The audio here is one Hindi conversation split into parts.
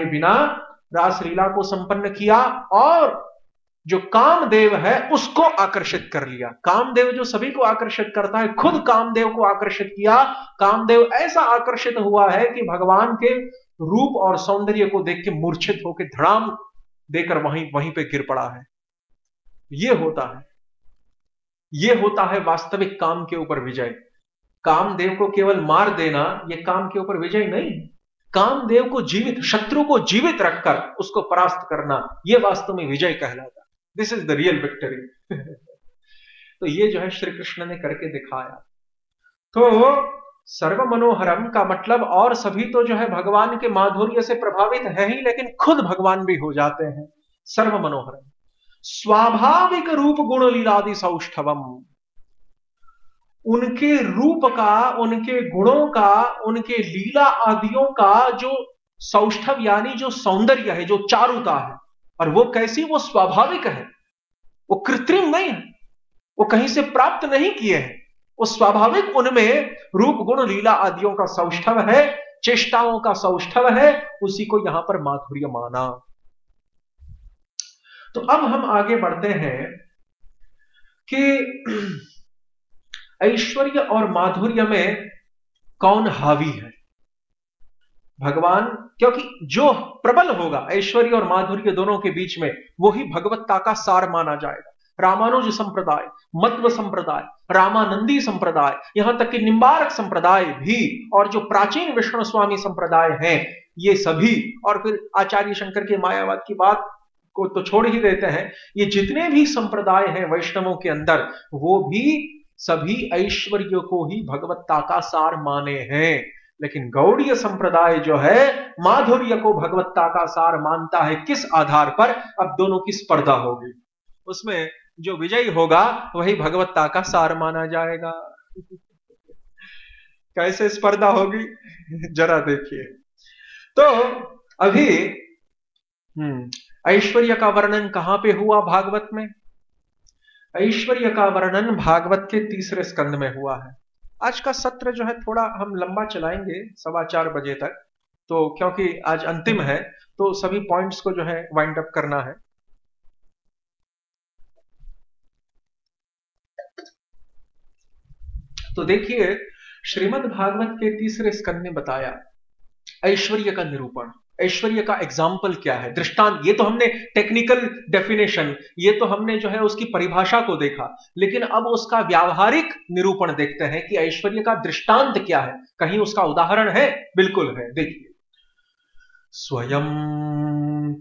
बिना रासलीला को संपन्न किया और जो कामदेव है उसको आकर्षित कर लिया। कामदेव जो सभी को आकर्षित करता है, खुद कामदेव को आकर्षित किया। कामदेव ऐसा आकर्षित हुआ है कि भगवान के रूप और सौंदर्य को देख के मूर्छित होकर धड़ाम देकर वहीं पे गिर पड़ा है। ये होता है वास्तविक काम के ऊपर विजय। कामदेव को केवल मार देना ये काम के ऊपर विजय नहीं है। कामदेव को जीवित, शत्रु को जीवित रखकर उसको परास्त करना, यह वास्तव में विजय कहलाता है। This is the real victory. तो ये जो है श्री कृष्ण ने करके दिखाया। तो सर्व मनोहरम का मतलब, और सभी तो जो है भगवान के माधुर्य से प्रभावित है ही, लेकिन खुद भगवान भी हो जाते हैं। सर्व मनोहरम स्वाभाविक रूप गुण लीलादि सौष्ठवम, उनके रूप का, उनके गुणों का, उनके लीला आदियों का जो सौष्ठव यानी जो सौंदर्य है, जो चारुता है, और वो कैसी, वो स्वाभाविक है, वो कृत्रिम नहीं है, वो कहीं से प्राप्त नहीं किए हैं, वो स्वाभाविक उनमें रूप गुण लीला आदियों का सौष्ठव है, चेष्टाओं का सौष्ठव है, उसी को यहां पर माधुर्य माना। तो अब हम आगे बढ़ते हैं कि ऐश्वर्य और माधुर्य में कौन हावी है। भगवान, क्योंकि जो प्रबल होगा ऐश्वर्य और माधुर्य दोनों के बीच में, वो ही भगवत्ता का सार माना जाएगा। रामानुज संप्रदाय, मध्व संप्रदाय, रामानंदी संप्रदाय, यहां तक कि निम्बारक संप्रदाय भी, और जो प्राचीन विष्णु स्वामी संप्रदाय हैं, ये सभी, और फिर आचार्य शंकर के मायावाद की बात को तो छोड़ ही देते हैं, ये जितने भी संप्रदाय हैं वैष्णवों के अंदर, वो भी सभी ऐश्वर्य को ही भगवत्ता का सार माने हैं। लेकिन गौड़ीय संप्रदाय जो है माधुर्य को भगवत्ता का सार मानता है। किस आधार पर? अब दोनों की स्पर्धा होगी, उसमें जो विजयी होगा वही भगवत्ता का सार माना जाएगा। कैसे स्पर्धा होगी जरा देखिए। तो अभी ऐश्वर्य का वर्णन कहां पे हुआ भागवत में? ऐश्वर्य का वर्णन भागवत के 3रे स्कंद में हुआ है। आज का सत्र जो है थोड़ा हम लंबा चलाएंगे, 4:15 बजे तक, तो क्योंकि आज अंतिम है तो सभी पॉइंट्स को जो है वाइंड अप करना है। तो देखिए, श्रीमद् भागवत के 3रे स्कंद ने बताया ऐश्वर्य का निरूपण, ऐश्वर्य का एग्जाम्पल क्या है, दृष्टांत। ये तो हमने टेक्निकल डेफिनेशन, ये तो हमने जो है उसकी परिभाषा को देखा, लेकिन अब उसका व्यावहारिक निरूपण देखते हैं कि ऐश्वर्य का दृष्टांत क्या है। कहीं उसका उदाहरण है? बिल्कुल है। देखिए, स्वयं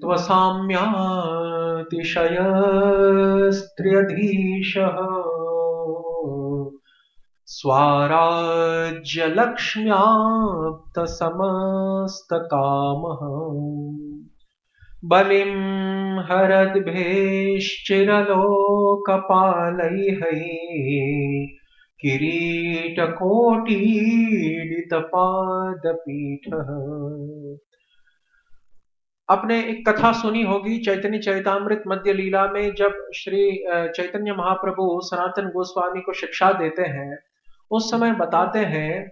त्वसाम्यातिशय स्त्रियधीशः स्वाराज्य लक्ष्म्याप्त समस्त कामः बलिं हरद्भेश्चिरलोकपालैः किरीटकोटीडितपादपीठः। आपने एक कथा सुनी होगी चैतन्य चरितामृत मध्य लीला में, जब श्री चैतन्य महाप्रभु सनातन गोस्वामी को शिक्षा देते हैं, उस समय बताते हैं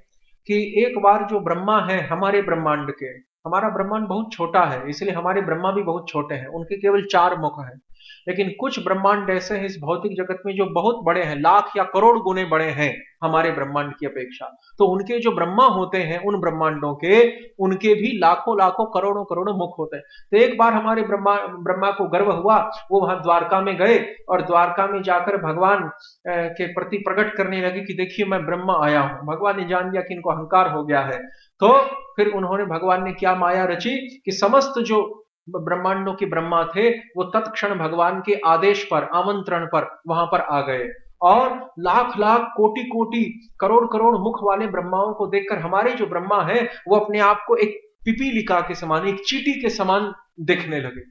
कि एक बार जो ब्रह्मा है हमारे ब्रह्मांड के, हमारा ब्रह्मांड बहुत छोटा है, इसलिए हमारे ब्रह्मा भी बहुत छोटे हैं, उनके केवल 4 मुख हैं। लेकिन कुछ ब्रह्मांड ऐसे हैं इस भौतिक जगत में जो बहुत बड़े हैं, लाख या करोड़ गुने बड़े हैं हमारे ब्रह्मांड की अपेक्षा। तो उनके जो ब्रह्मा होते हैं उन ब्रह्मांडों के, उनके भी लाखों लाखों करोड़ों करोड़ों मुख होते हैं। तो एक बार हमारे ब्रह्मा को गर्व हुआ, वो वहां द्वारका में गए और द्वारका में जाकर भगवान के प्रति प्रकट करने लगे कि देखिए मैं ब्रह्मा आया हूं। भगवान ने जान लिया कि इनको अहंकार हो गया है, तो फिर उन्होंने, भगवान ने क्या माया रची कि समस्त जो ब्रह्मांडों के ब्रह्मा थे वो तत्क्षण भगवान के आदेश पर, आमंत्रण पर वहां पर आ गए, और लाख लाख कोटि कोटि करोड़ करोड़ मुख वाले ब्रह्माओं को देखकर हमारे जो ब्रह्मा है वो अपने आप को एक पिपीलिका के समान, एक चींटी के समान दिखने लगे।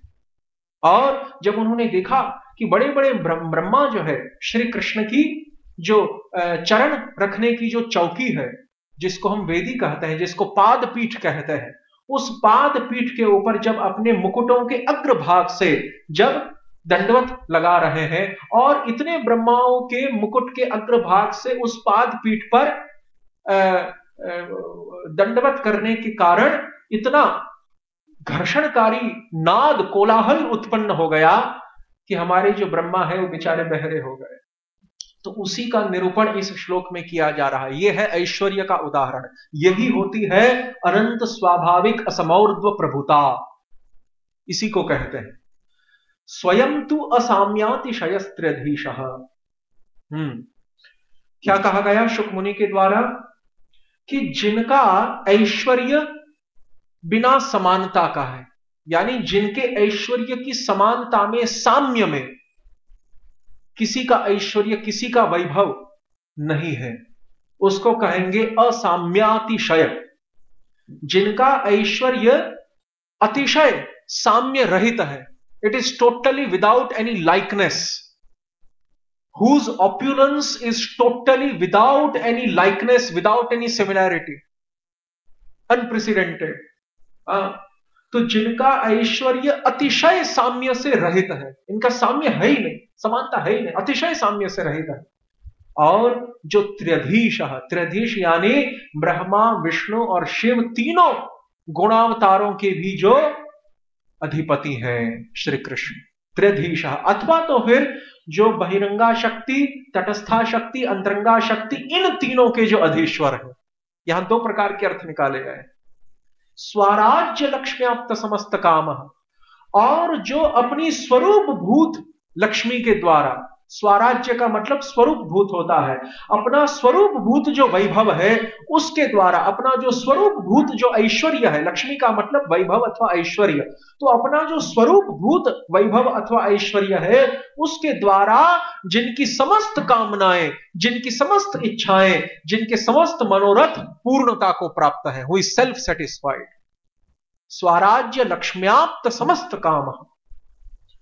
और जब उन्होंने देखा कि बड़े बड़े ब्रह्मा जो है श्री कृष्ण की जो चरण रखने की जो चौकी है, जिसको हम वेदी कहते हैं, जिसको पाद पीठ कहते हैं, उस पाद पीठ के ऊपर जब अपने मुकुटों के अग्रभाग से जब दंडवत लगा रहे हैं, और इतने ब्रह्माओं के मुकुट के अग्रभाग से उस पाद पीठ पर दंडवत करने के कारण इतना घर्षणकारी नाद कोलाहल उत्पन्न हो गया कि हमारे जो ब्रह्मा है वो बेचारे बहरे हो गए। तो उसी का निरूपण इस श्लोक में किया जा रहा है। यह है ऐश्वर्य का उदाहरण, यही होती है अनंत स्वाभाविक असमौर्ध्व प्रभुता, इसी को कहते हैं। स्वयं तु असाम्यातिशयस्त्र्यधीशः। क्या कहा गया शुक मुनि के द्वारा कि जिनका ऐश्वर्य बिना समानता का है, यानी जिनके ऐश्वर्य की समानता में, साम्य में किसी का ऐश्वर्य, किसी का वैभव नहीं है, उसको कहेंगे असाम्यातिशय। जिनका ऐश्वर्य अतिशय साम्य रहित है, it is totally without any likeness, whose opulence is totally without any likeness, without any similarity, unprecedented. तो जिनका ऐश्वर्य अतिशय साम्य से रहित है, इनका साम्य है ही नहीं, समानता है ही नहीं, अतिशय साम्य से रहित है। और जो त्र्यधीश है, त्र्यधीश यानी ब्रह्मा विष्णु और शिव तीनों गुणावतारों के भी जो अधिपति हैं श्री कृष्ण, त्र्यधीश। अथवा तो फिर जो बहिरंगा शक्ति, तटस्था शक्ति, अंतरंगा शक्ति, इन तीनों के जो अधीश्वर हैं। यहां दो प्रकार के अर्थ निकाले गए, स्वराज्य लक्ष्म्याप्त समस्त काम, और जो अपनी स्वरूप भूत लक्ष्मी के द्वारा, स्वराज्य का मतलब स्वरूप भूत होता है, अपना स्वरूप भूत जो वैभव है उसके द्वारा, अपना जो स्वरूप भूत जो ऐश्वर्य है, लक्ष्मी का मतलब वैभव अथवा ऐश्वर्य, तो अपना जो स्वरूप भूत वैभव अथवा ऐश्वर्य है उसके द्वारा जिनकी समस्त कामनाएं, जिनकी समस्त इच्छाएं, जिनके समस्त मनोरथ पूर्णता को प्राप्त है, हुई सेल्फ सेटिस्फाइड। स्वराज्य लक्ष्म्याप्त समस्त काम,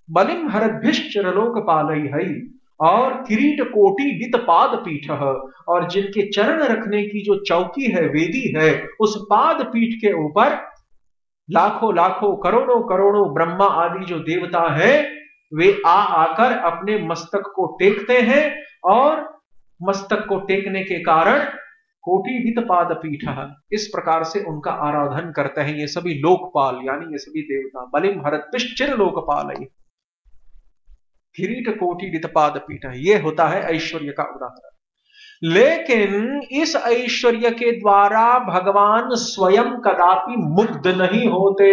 बलिम हरद्भिश्चरलोकपालई है, और किरीट कोटि दित पाद पीठ, और जिनके चरण रखने की जो चौकी है, वेदी है, उस पाद पीठ के ऊपर लाखों लाखों करोड़ों करोड़ों ब्रह्मा आदि जो देवता है वे आकर अपने मस्तक को टेकते हैं, और मस्तक को टेकने के कारण कोटिभित पाद पीठ, इस प्रकार से उनका आराधन करते हैं ये सभी लोकपाल, यानी ये सभी देवता। बलिम हरद्भिश्चिर लोकपाल, किरीट कोटिभित पाद पीठ, ये होता है ऐश्वर्य का उदाहरण। लेकिन इस ऐश्वर्य के द्वारा भगवान स्वयं कदापि मुग्ध नहीं होते।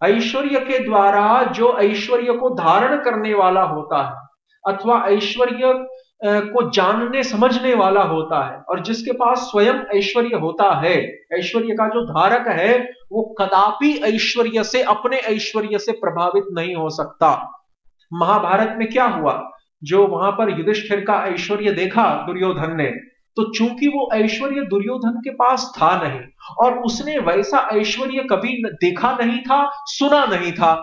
ऐश्वर्य के द्वारा जो ऐश्वर्य को धारण करने वाला होता है अथवा ऐश्वर्य को जानने समझने वाला होता है, और जिसके पास स्वयं ऐश्वर्य होता है, ऐश्वर्य का जो धारक है, वो कदापि ऐश्वर्य से, अपने ऐश्वर्य से प्रभावित नहीं हो सकता। महाभारत में क्या हुआ, जो वहां पर युधिष्ठिर का ऐश्वर्य देखा दुर्योधन ने, तो चूंकि वो ऐश्वर्य दुर्योधन के पास था नहीं, और उसने वैसा ऐश्वर्य कभी देखा नहीं था, सुना नहीं था,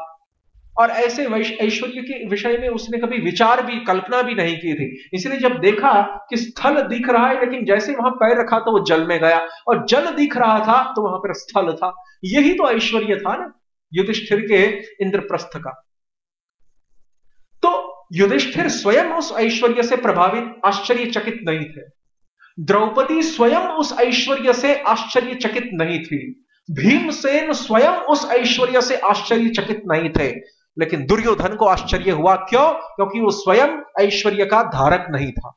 और ऐसे ऐश्वर्य के विषय में उसने कभी विचार भी, कल्पना भी नहीं की थी। इसलिए जब देखा कि स्थल दिख रहा है, लेकिन जैसे वहां पैर रखा तो वो जल में गया, और जल दिख रहा था तो वहां पर स्थल था। यही तो ऐश्वर्य था ना युधिष्ठिर के इंद्रप्रस्थ का। तो युधिष्ठिर स्वयं उस ऐश्वर्य से प्रभावित, आश्चर्यचकित नहीं थे। द्रौपदी स्वयं उस ऐश्वर्य से आश्चर्यचकित नहीं थी। भीमसेन स्वयं उस ऐश्वर्य से आश्चर्यचकित नहीं थे। लेकिन दुर्योधन को आश्चर्य हुआ, क्यों? क्योंकि वो स्वयं ऐश्वर्य का धारक नहीं था,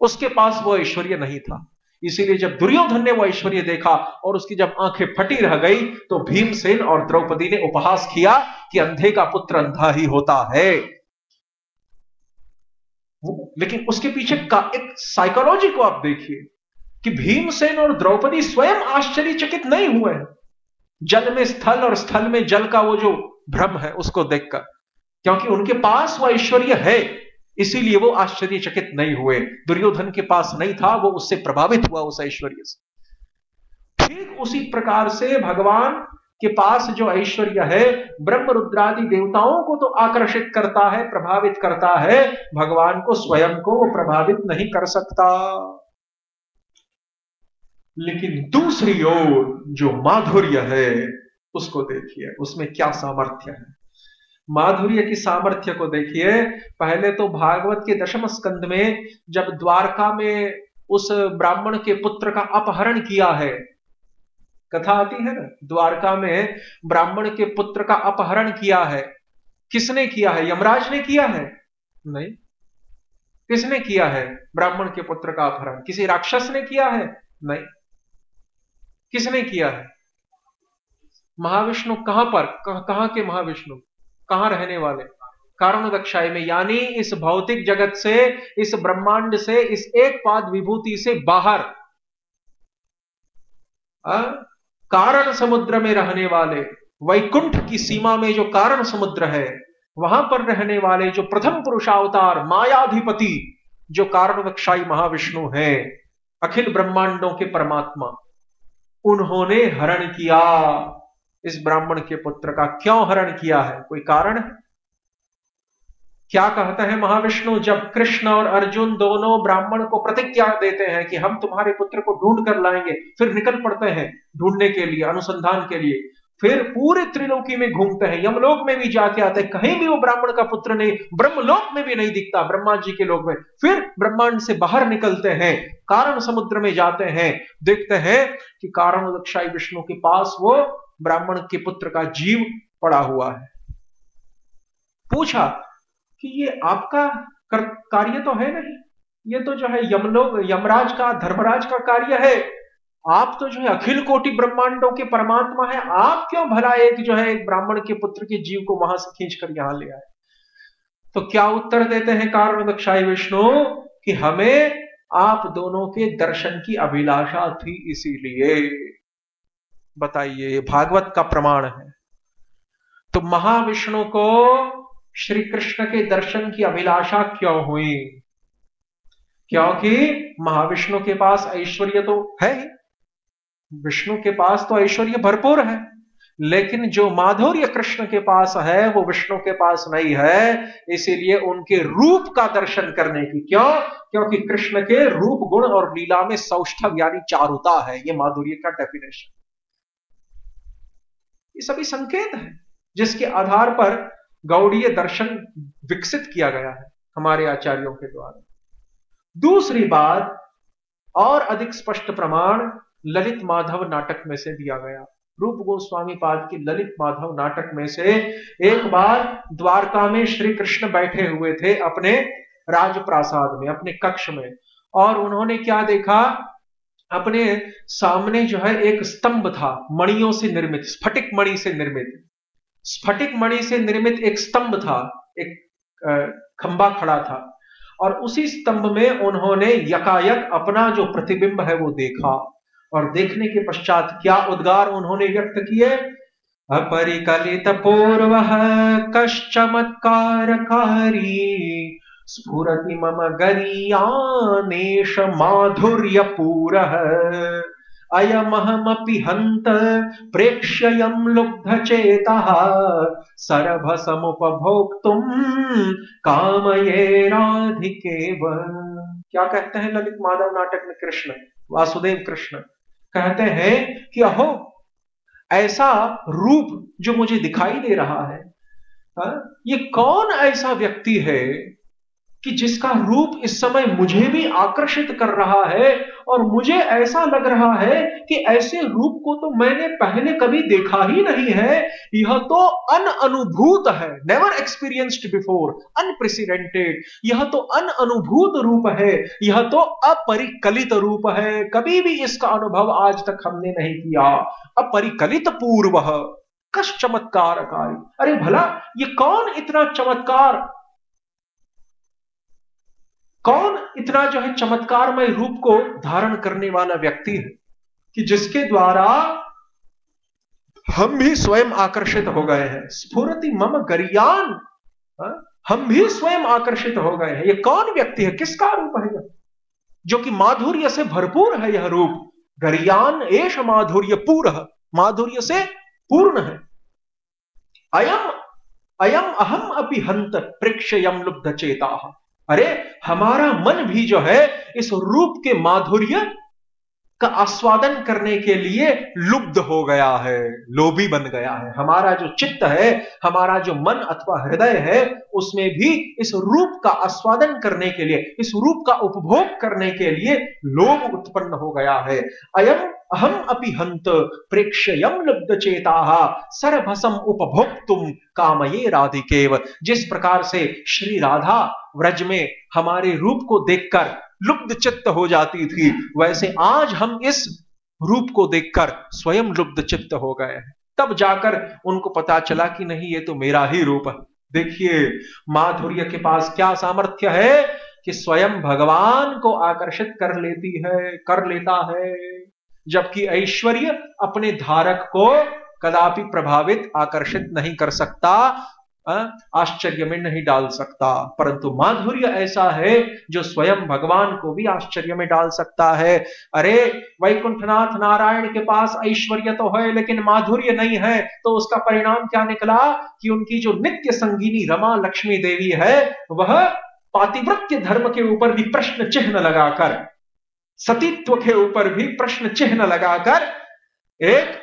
उसके पास वो ऐश्वर्य नहीं था। इसीलिए जब दुर्योधन ने वो ऐश्वर्य देखा और उसकी जब आंखें फटी रह गई, तो भीमसेन और द्रौपदी ने उपहास किया कि अंधे का पुत्र अंधा ही होता है। लेकिन उसके पीछे का एक साइकोलॉजी को आप देखिए कि भीमसेन और द्रौपदी स्वयं आश्चर्यचकित नहीं हुए जल में स्थल और स्थल में जल का वो जो भ्रम है उसको देखकर, क्योंकि उनके पास वो ऐश्वर्य है, इसीलिए वो आश्चर्यचकित नहीं हुए। दुर्योधन के पास नहीं था, वो उससे प्रभावित हुआ उस ऐश्वर्य से। ठीक उसी प्रकार से भगवान के पास जो ऐश्वर्य है, ब्रह्म रुद्रादि देवताओं को तो आकर्षित करता है, प्रभावित करता है, भगवान को स्वयं को वो प्रभावित नहीं कर सकता। लेकिन दूसरी ओर जो माधुर्य है उसको देखिए, उसमें क्या सामर्थ्य है। माधुर्य की सामर्थ्य को देखिए। पहले तो भागवत के दशम स्कंद में जब द्वारका में उस ब्राह्मण के पुत्र का अपहरण किया है, कथा आती है ना, द्वारका में ब्राह्मण के पुत्र का अपहरण किया है। किसने किया है? यमराज ने किया है? नहीं। किसने किया है ब्राह्मण के पुत्र का अपहरण? किसी राक्षस ने किया है? नहीं। किसने किया है? महाविष्णु। कहां पर? कहां के महाविष्णु? कहां रहने वाले? कारणोदक्षाई में, यानी इस भौतिक जगत से, इस ब्रह्मांड से, इस एक पाद विभूति से बाहर, कारण समुद्र में रहने वाले, वैकुंठ की सीमा में जो कारण समुद्र है, वहां पर रहने वाले जो प्रथम पुरुषावतार मायाधिपति, जो कारणोदक्षाई महाविष्णु है, अखिल ब्रह्मांडों के परमात्मा, उन्होंने हरण किया इस ब्राह्मण के पुत्र का। क्यों हरण किया है? कोई कारण है? क्या कहते हैं महाविष्णु? जब कृष्ण और अर्जुन दोनों ब्राह्मण को प्रतिज्ञा देते हैं कि हम तुम्हारे पुत्र को ढूंढ कर लाएंगे, फिर निकल पड़ते हैं ढूंढने के लिए, अनुसंधान के लिए, फिर पूरे त्रिलोकी में घूमते हैं, यमलोक में भी जाके आते हैं, कहीं भी वो ब्राह्मण का पुत्र नहीं, ब्रह्मलोक में भी नहीं दिखता, ब्रह्मा जी के लोक में। फिर ब्रह्मांड से बाहर निकलते हैं, कारण समुद्र में जाते हैं, देखते हैं कि कारणोदक्षाई विष्णु के पास वो ब्राह्मण के पुत्र का जीव पड़ा हुआ है। पूछा कि ये आपका कार्य तो है नहीं, ये तो जो है यमलोक, यमराज का, धर्मराज का कार्य है। आप तो जो है अखिल कोटि ब्रह्मांडों के परमात्मा है, आप क्यों भला एक जो है एक ब्राह्मण के पुत्र के जीव को वहां से खींचकर यहां ले आए? तो क्या उत्तर देते हैं कारणोदक्षाई विष्णु कि हमें आप दोनों के दर्शन की अभिलाषा थी, इसीलिए। बताइए, भागवत का प्रमाण है। तो महाविष्णु को श्री कृष्ण के दर्शन की अभिलाषा क्यों हुई? क्योंकि महाविष्णु के पास ऐश्वर्य तो है ही, विष्णु के पास तो ऐश्वर्य भरपूर है, लेकिन जो माधुर्य कृष्ण के पास है वो विष्णु के पास नहीं है। इसीलिए उनके रूप का दर्शन करने की। क्यों? क्योंकि कृष्ण के रूप, गुण और लीला में सौष्ठव यानी चारुता है, ये माधुर्य का डेफिनेशन। ये सभी संकेत है जिसके आधार पर गौड़ीय दर्शन विकसित किया गया है हमारे आचार्यों के द्वारा। दूसरी बात, और अधिक स्पष्ट प्रमाण ललित माधव नाटक में से दिया गया। रूप गोस्वामी पाद के ललित माधव नाटक में से एक बार द्वारका में श्री कृष्ण बैठे हुए थे अपने राजप्रासाद में, अपने कक्ष में, और उन्होंने क्या देखा? अपने सामने जो है एक स्तंभ था, मणियों से निर्मित, स्फटिक मणि से निर्मित, स्फटिक मणि से निर्मित एक स्तंभ था, एक खंबा खड़ा था, और उसी स्तंभ में उन्होंने यकायक अपना जो प्रतिबिंब है वो देखा। और देखने के पश्चात क्या उद्गार उन्होंने व्यक्त किए? अपरिकलित पूर्व कश्चमत्कारकारी स्फुरति मम गरीयानेश माधुर्य पूरः अयमहमपि हंत प्रेक्ष्ययं लुब्धचेतः सरभसमुपभोक्तुं कामये राधिकेव। क्या कहते हैं ललित माधव नाटक में कृष्ण, वासुदेव कृष्ण कहते हैं कि अहो, ऐसा रूप जो मुझे दिखाई दे रहा है, ये कौन ऐसा व्यक्ति है कि जिसका रूप इस समय मुझे भी आकर्षित कर रहा है, और मुझे ऐसा लग रहा है कि ऐसे रूप को तो मैंने पहले कभी देखा ही नहीं है। यह तो अनअनुभूत है, नेवर एक्सपीरियंस्ड बिफोर, अनप्रेसिडेंटेड। यह तो अनअनुभूत रूप है, यह तो अपरिकलित रूप है, कभी भी इसका अनुभव आज तक हमने नहीं किया। अपरिकलित पूर्व कश चमत्कारकारी। अरे भला ये कौन इतना चमत्कार, कौन इतना जो है चमत्कारमय रूप को धारण करने वाला व्यक्ति है कि जिसके द्वारा हम भी स्वयं आकर्षित हो गए हैं। स्फुरति मम गरियान, हम भी स्वयं आकर्षित हो गए हैं। ये कौन व्यक्ति है, किसका रूप है यह, जो कि माधुर्य से भरपूर है? यह रूप गरियान एष माधुर्य पूर्ण, माधुर्य से पूर्ण है। अयम अयम अहम अपि हंत प्रेक्ष्ययं लुब्ध चेता। अरे हमारा मन भी जो है इस रूप के माधुर्य का आस्वादन करने के लिए लुब्ध हो गया है, लोभी बन गया है। हमारा जो चित्त है, हमारा जो मन अथवा हृदय है, उसमें भी इस रूप का आस्वादन करने के लिए, इस रूप का उपभोग करने के लिए लोभ उत्पन्न हो गया है। अयम अहम अपि हंत प्रेक्ष्ययम लुब्ध चेताः सरभसम उपभोक्तुम कामये राधिकेव। जिस प्रकार से श्री राधा व्रज में हमारे रूप को देखकर लुब्ध चित्त हो जाती थी, वैसे आज हम इस रूप को देखकर स्वयं लुब्ध चित्त हो गए हैं। तब जाकर उनको पता चला कि नहीं, ये तो मेरा ही रूप है। देखिए माधुर्य के पास क्या सामर्थ्य है कि स्वयं भगवान को आकर्षित कर लेता है, जबकि ऐश्वर्य अपने धारक को कदापि प्रभावित आकर्षित नहीं कर सकता, आश्चर्य में नहीं डाल सकता। परंतु माधुर्य ऐसा है जो स्वयं भगवान को भी आश्चर्य में डाल सकता है। अरे वैकुंठनाथ नारायण के पास ऐश्वर्य तो है लेकिन माधुर्य नहीं है, तो उसका परिणाम क्या निकला कि उनकी जो नित्य संगीनी रमा लक्ष्मी देवी है, वह पातिव्रत्य धर्म के ऊपर भी प्रश्न चिन्ह लगाकर, सतीत्व के ऊपर भी प्रश्न चिन्ह लगाकर एक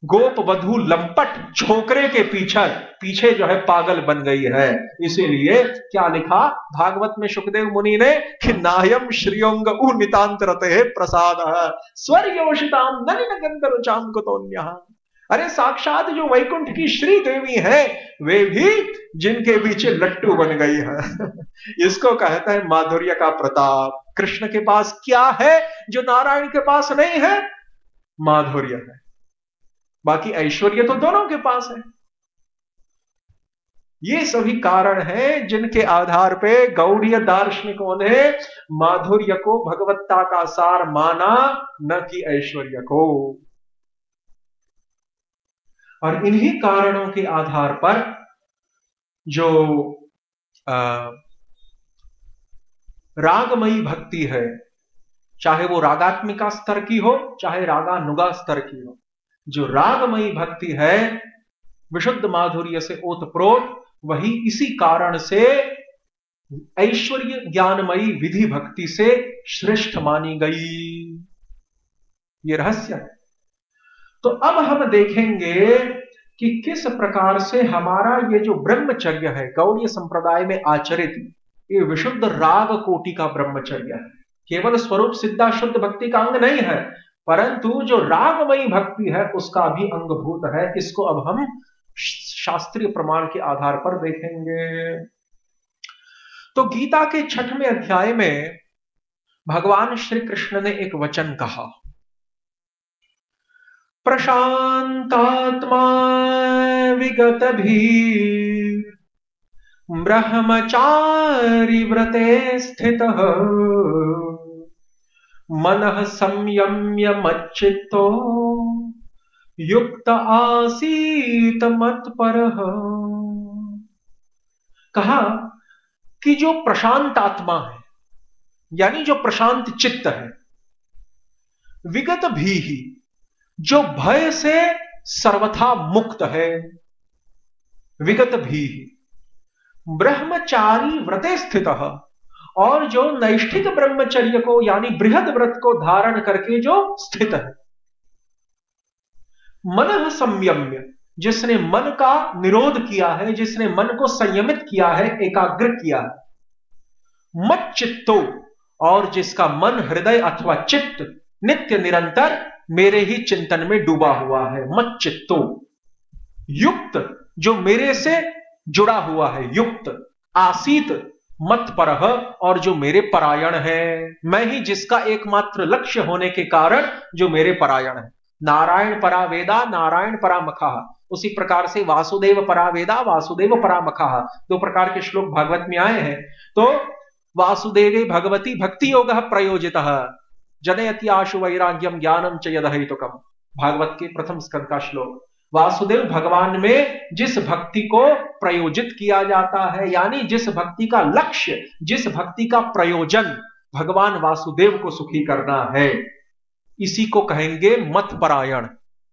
गोप वधु लंपट छोकरे के पीछे जो है पागल बन गई है। इसीलिए क्या लिखा भागवत में सुखदेव मुनि ने कि नायम श्रियोंग नितांतरते प्रसाद स्वर्योषिताम नलिन गंधर्वचाम कुतोन्यः। अरे साक्षात जो वैकुंठ की श्री देवी है, वे भी जिनके पीछे लट्टू बन गई है। इसको कहता है माधुर्य का प्रताप। कृष्ण के पास क्या है जो नारायण के पास नहीं है? माधुर्य है। बाकी ऐश्वर्य तो दोनों के पास है। ये सभी कारण हैं जिनके आधार पे गौड़ीय दार्शनिकों ने माधुर्य को भगवत्ता का सार माना, न कि ऐश्वर्य को। और इन्हीं कारणों के आधार पर जो रागमयी भक्ति है, चाहे वो रागात्मिका स्तर की हो चाहे रागानुगा स्तर की हो, जो रागमयी भक्ति है विशुद्ध माधुर्य से ओतप्रोत, वही इसी कारण से ऐश्वर्य ज्ञानमयी विधि भक्ति से श्रेष्ठ मानी गई। ये रहस्य है। तो अब हम देखेंगे कि किस प्रकार से हमारा ये जो ब्रह्मचर्य है गौड़ीय संप्रदाय में आचरित, ये विशुद्ध राग कोटि का ब्रह्मचर्य है। केवल स्वरूप सिद्धा शुद्ध भक्ति का अंग नहीं है, परंतु जो रागमयी भक्ति है उसका भी अंगभूत है। इसको अब हम शास्त्रीय प्रमाण के आधार पर देखेंगे। तो गीता के 6वें अध्याय में भगवान श्री कृष्ण ने एक वचन कहा, प्रशांतात्मा विगत भी ब्रह्मचारी व्रते स्थितः मनः संयम्य मच्चित्तो युक्त आसीत मत्परः। कहा कि जो प्रशांत आत्मा है, यानी जो प्रशांत चित्त है, विगत भी ही, जो भय से सर्वथा मुक्त है, विगत भी ही, ब्रह्मचारी व्रते स्थितः, और जो नैष्ठिक ब्रह्मचर्य को यानी बृहद व्रत को धारण करके जो स्थित है, मन संयम्य, जिसने मन का निरोध किया है, जिसने मन को संयमित किया है, एकाग्र किया है, मत चित्तो, और जिसका मन हृदय अथवा चित्त नित्य निरंतर मेरे ही चिंतन में डूबा हुआ है, मत चित्तो, युक्त, जो मेरे से जुड़ा हुआ है, युक्त, आसीत मत परह, और जो मेरे परायण है, मैं ही जिसका एकमात्र लक्ष्य होने के कारण जो मेरे परायण है। नारायण परा वेदा नारायण परा मखा, उसी प्रकार से वासुदेव परा वेदा वासुदेव परा मखा, 2 प्रकार के श्लोक भागवत में आए हैं। तो वासुदेवे भगवती भक्ति योग प्रयोजितः जनयति आशु वैराग्यम ज्ञानम च यदहेतुकम, भागवत के 1 स्कंद का श्लोक। वासुदेव भगवान में जिस भक्ति को प्रयोजित किया जाता है, यानी जिस भक्ति का लक्ष्य, जिस भक्ति का प्रयोजन भगवान वासुदेव को सुखी करना है, इसी को कहेंगे मतपरायण,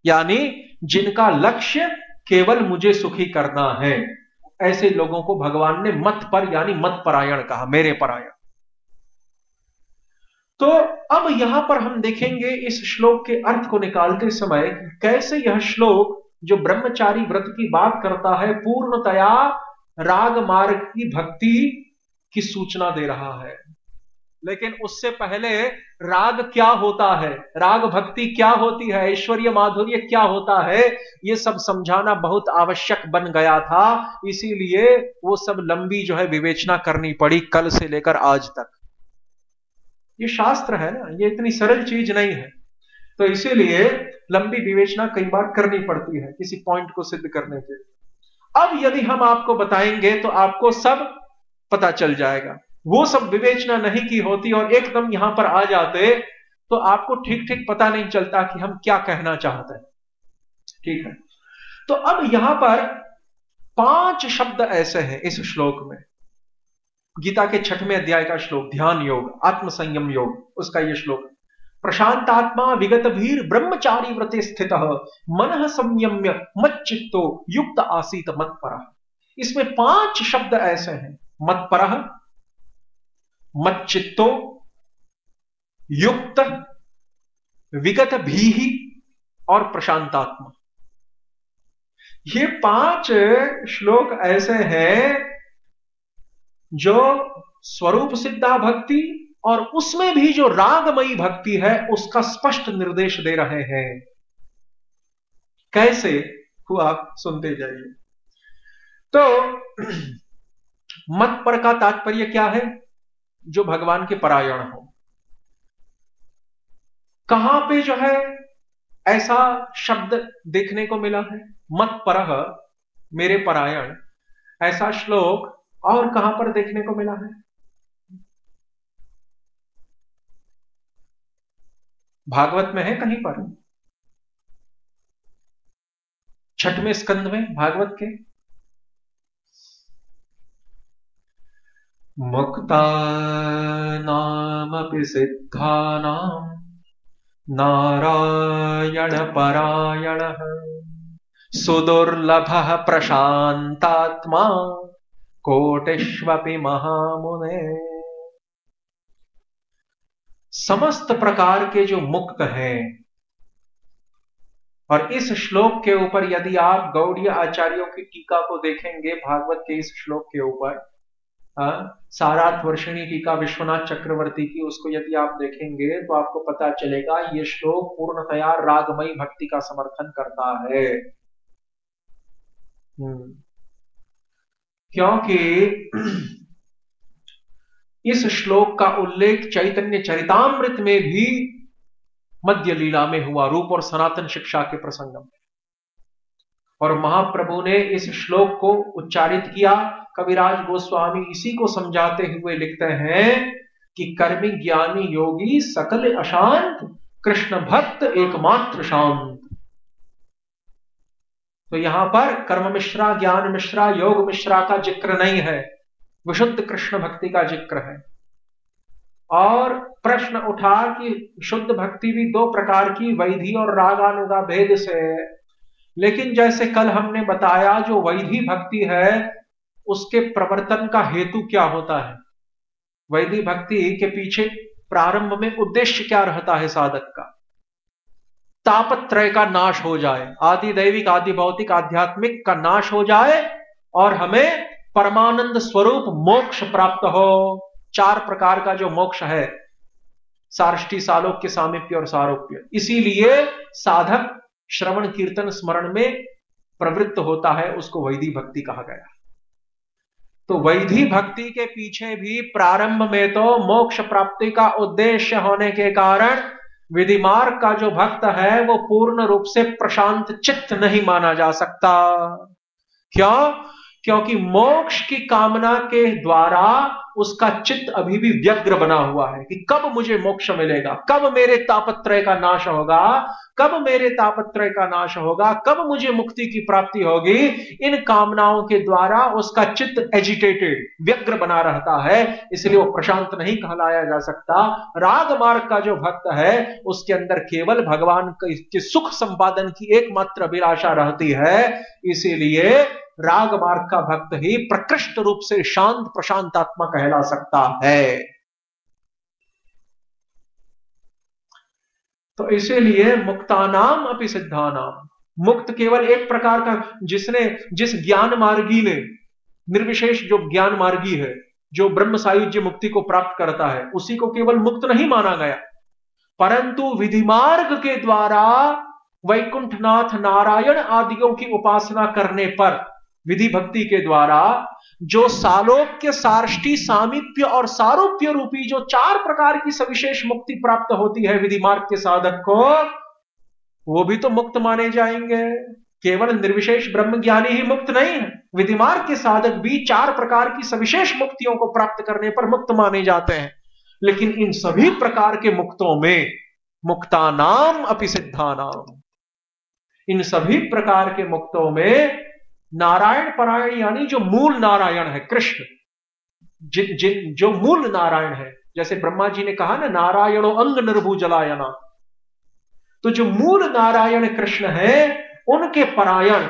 यानी जिनका लक्ष्य केवल मुझे सुखी करना है, ऐसे लोगों को भगवान ने मत पर यानी मतपरायण कहा, मेरे परायण। तो अब यहां पर हम देखेंगे इस श्लोक के अर्थ को निकालते समय कैसे यह श्लोक जो ब्रह्मचारी व्रत की बात करता है, पूर्णतया राग मार्ग की भक्ति की सूचना दे रहा है। लेकिन उससे पहले राग क्या होता है, राग भक्ति क्या होती है, ऐश्वर्य माधुर्य क्या होता है, ये सब समझाना बहुत आवश्यक बन गया था। इसीलिए वो सब लंबी जो है विवेचना करनी पड़ी कल से लेकर आज तक। ये शास्त्र है ना, ये इतनी सरल चीज नहीं है, तो इसीलिए लंबी विवेचना कई बार करनी पड़ती है किसी पॉइंट को सिद्ध करने के लिए। अब यदि हम आपको बताएंगे तो आपको सब पता चल जाएगा। वो सब विवेचना नहीं की होती और एकदम यहां पर आ जाते तो आपको ठीक ठीक पता नहीं चलता कि हम क्या कहना चाहते हैं। ठीक है, तो अब यहां पर 5 शब्द ऐसे हैं इस श्लोक में, गीता के 6वें अध्याय का श्लोक, ध्यान योग, आत्म संयम योग, उसका यह श्लोक। प्रशांतात्मा विगत भीर ब्रह्मचारी व्रते स्थित मन संयम्य मच्चित्तो युक्त आसीत मत्परः। इसमें 5 शब्द ऐसे हैं, मत्परः, मच्चित्तो, युक्त, विगत भीहि और प्रशांतात्मा। ये 5 श्लोक ऐसे हैं जो स्वरूप सिद्धा भक्ति और उसमें भी जो रागमयी भक्ति है उसका स्पष्ट निर्देश दे रहे हैं। कैसे हुआ सुनते जाइए। तो मत पर का तात्पर्य क्या है, जो भगवान के परायण हो। कहां पे जो है ऐसा शब्द देखने को मिला है, मत परह, मेरे परायण, ऐसा श्लोक और कहां पर देखने को मिला है? भागवत में है कहीं पर, 6वें स्कंद में भागवत के। मुक्तानामपि सिद्धानां नारायण परायणः सुदुर्लभः प्रशांतात्मा कोटिष्वपि महामुने। समस्त प्रकार के जो मुक्त हैं, और इस श्लोक के ऊपर यदि आप गौड़ीय आचार्यों की टीका को देखेंगे, भागवत के इस श्लोक के ऊपर सारार्थ वर्षिणी टीका विश्वनाथ चक्रवर्ती की, उसको यदि आप देखेंगे तो आपको पता चलेगा ये श्लोक पूर्णतया रागमयी भक्ति का समर्थन करता है। क्योंकि इस श्लोक का उल्लेख चैतन्य चरितामृत में भी मध्य लीला में हुआ, रूप और सनातन शिक्षा के प्रसंग में, और महाप्रभु ने इस श्लोक को उच्चारित किया। कविराज गोस्वामी इसी को समझाते हुए लिखते हैं कि कर्मी ज्ञानी योगी सकल अशांत, कृष्ण भक्त एकमात्र शांत। तो यहां पर कर्म मिश्रा, ज्ञान मिश्रा, योग मिश्रा का जिक्र नहीं है, विशुद्ध कृष्ण भक्ति का जिक्र है। और प्रश्न उठा कि शुद्ध भक्ति भी 2 प्रकार की, वैधि और रागानुगा भेद से। लेकिन जैसे कल हमने बताया, जो वैधि भक्ति है उसके प्रवर्तन का हेतु क्या होता है, वैधि भक्ति के पीछे प्रारंभ में उद्देश्य क्या रहता है साधक का? तापत्रय का नाश हो जाए, आदि दैविक, आदि भौतिक, आध्यात्मिक का नाश हो जाए और हमें परमानंद स्वरूप मोक्ष प्राप्त हो। 4 प्रकार का जो मोक्ष है, सार्ष्टी, सालोक्य, सामीप्य और सारोप्य। इसीलिए साधक श्रवण कीर्तन स्मरण में प्रवृत्त होता है, उसको वैधि भक्ति कहा गया। तो वैधि भक्ति के पीछे भी प्रारंभ में तो मोक्ष प्राप्ति का उद्देश्य होने के कारण विधि मार्ग का जो भक्त है वो पूर्ण रूप से प्रशांत चित्त नहीं माना जा सकता। क्यों? क्योंकि मोक्ष की कामना के द्वारा उसका चित्त अभी भी व्यग्र बना हुआ है कि कब मुझे मोक्ष मिलेगा, कब मेरे तापत्रय का नाश होगा, कब मेरे तापत्रय का नाश होगा, कब मुझे मुक्ति की प्राप्ति होगी। इन कामनाओं के द्वारा उसका चित्त एजिटेटेड, व्यग्र बना रहता है, इसलिए वो प्रशांत नहीं कहलाया जा सकता। राग मार्ग का जो भक्त है उसके अंदर केवल भगवान के सुख संपादन की एकमात्र अभिलाषा रहती है। इसीलिए राग मार्ग का भक्त ही प्रकृष्ट रूप से शांत प्रशांतात्मा कहला सकता है। तो इसीलिए मुक्तानाम अपि सिद्धानाम, मुक्त केवल एक प्रकार का, जिस ज्ञान मार्गी ने, निर्विशेष जो ज्ञान मार्गी है, जो ब्रह्म सायुज्य मुक्ति को प्राप्त करता है उसी को केवल मुक्त नहीं माना गया, परंतु विधि मार्ग के द्वारा वैकुंठनाथ नारायण आदियों की उपासना करने पर, विधि भक्ति के द्वारा जो सालोक्य, सार्ष्टी, सामीप्य और सारूप्य रूपी जो 4 प्रकार की सविशेष मुक्ति प्राप्त होती है विधि मार्ग के साधक को, वो भी तो मुक्त माने जाएंगे। केवल निर्विशेष ब्रह्म ज्ञानी ही मुक्त नहीं है, विधि मार्ग के साधक भी 4 प्रकार की सविशेष मुक्तियों को प्राप्त करने पर मुक्त माने जाते हैं। लेकिन इन सभी प्रकार के मुक्तों में मुक्तानाम अपि सिद्धानाम, इन सभी प्रकार के मुक्तों में नारायण परायण यानी जो मूल नारायण है कृष्ण, जो मूल नारायण है, जैसे ब्रह्मा जी ने कहा ना नारायणो अंग निर्भुजलायना, तो जो मूल नारायण कृष्ण है उनके परायण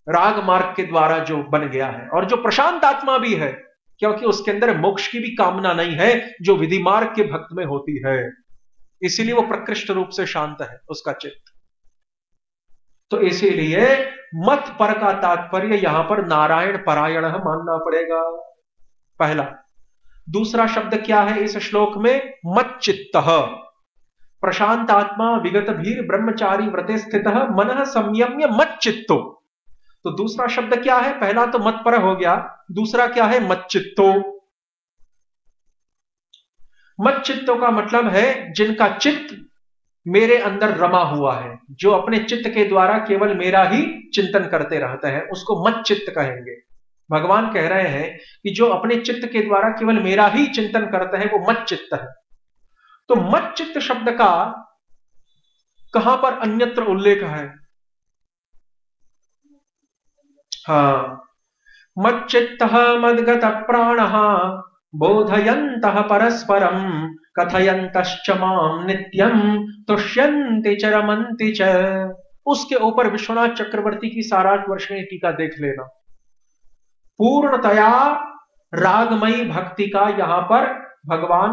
राग मार्ग के द्वारा जो बन गया है, और जो प्रशांत आत्मा भी है क्योंकि उसके अंदर मोक्ष की भी कामना नहीं है जो विधि मार्ग के भक्त में होती है, इसीलिए वो प्रकृष्ट रूप से शांत है उसका चित्त। तो इसीलिए मत पर का तात्पर्य यहां पर नारायण परायण मानना पड़ेगा, पहला। दूसरा शब्द क्या है इस श्लोक में? मत चित्त, प्रशांत आत्मा विगत भीर ब्रह्मचारी व्रते स्थित मन संयम्य मत चित्तो। तो दूसरा शब्द क्या है? पहला तो मत पर हो गया, दूसरा क्या है? मत चित्तो। मत चित्तो का मतलब है जिनका चित्त मेरे अंदर रमा हुआ है, जो अपने चित्त के द्वारा केवल मेरा ही चिंतन करते रहते हैं, उसको मत चित्त कहेंगे। भगवान कह रहे हैं कि जो अपने चित्त के द्वारा केवल मेरा ही चिंतन करते हैं वो मत चित्त है। तो मत चित्त शब्द का कहां पर अन्यत्र उल्लेख है? मत चित्त मद्गत प्राण बोधयन्तः परस्परम कथयन्तश्च मां नित्यं तुष्यन्ति च रमन्ति च। उसके ऊपर विश्वनाथ चक्रवर्ती की सारार्थ वर्षिणी टीका देख लेना। पूर्णतया रागमयी भक्ति का यहां पर भगवान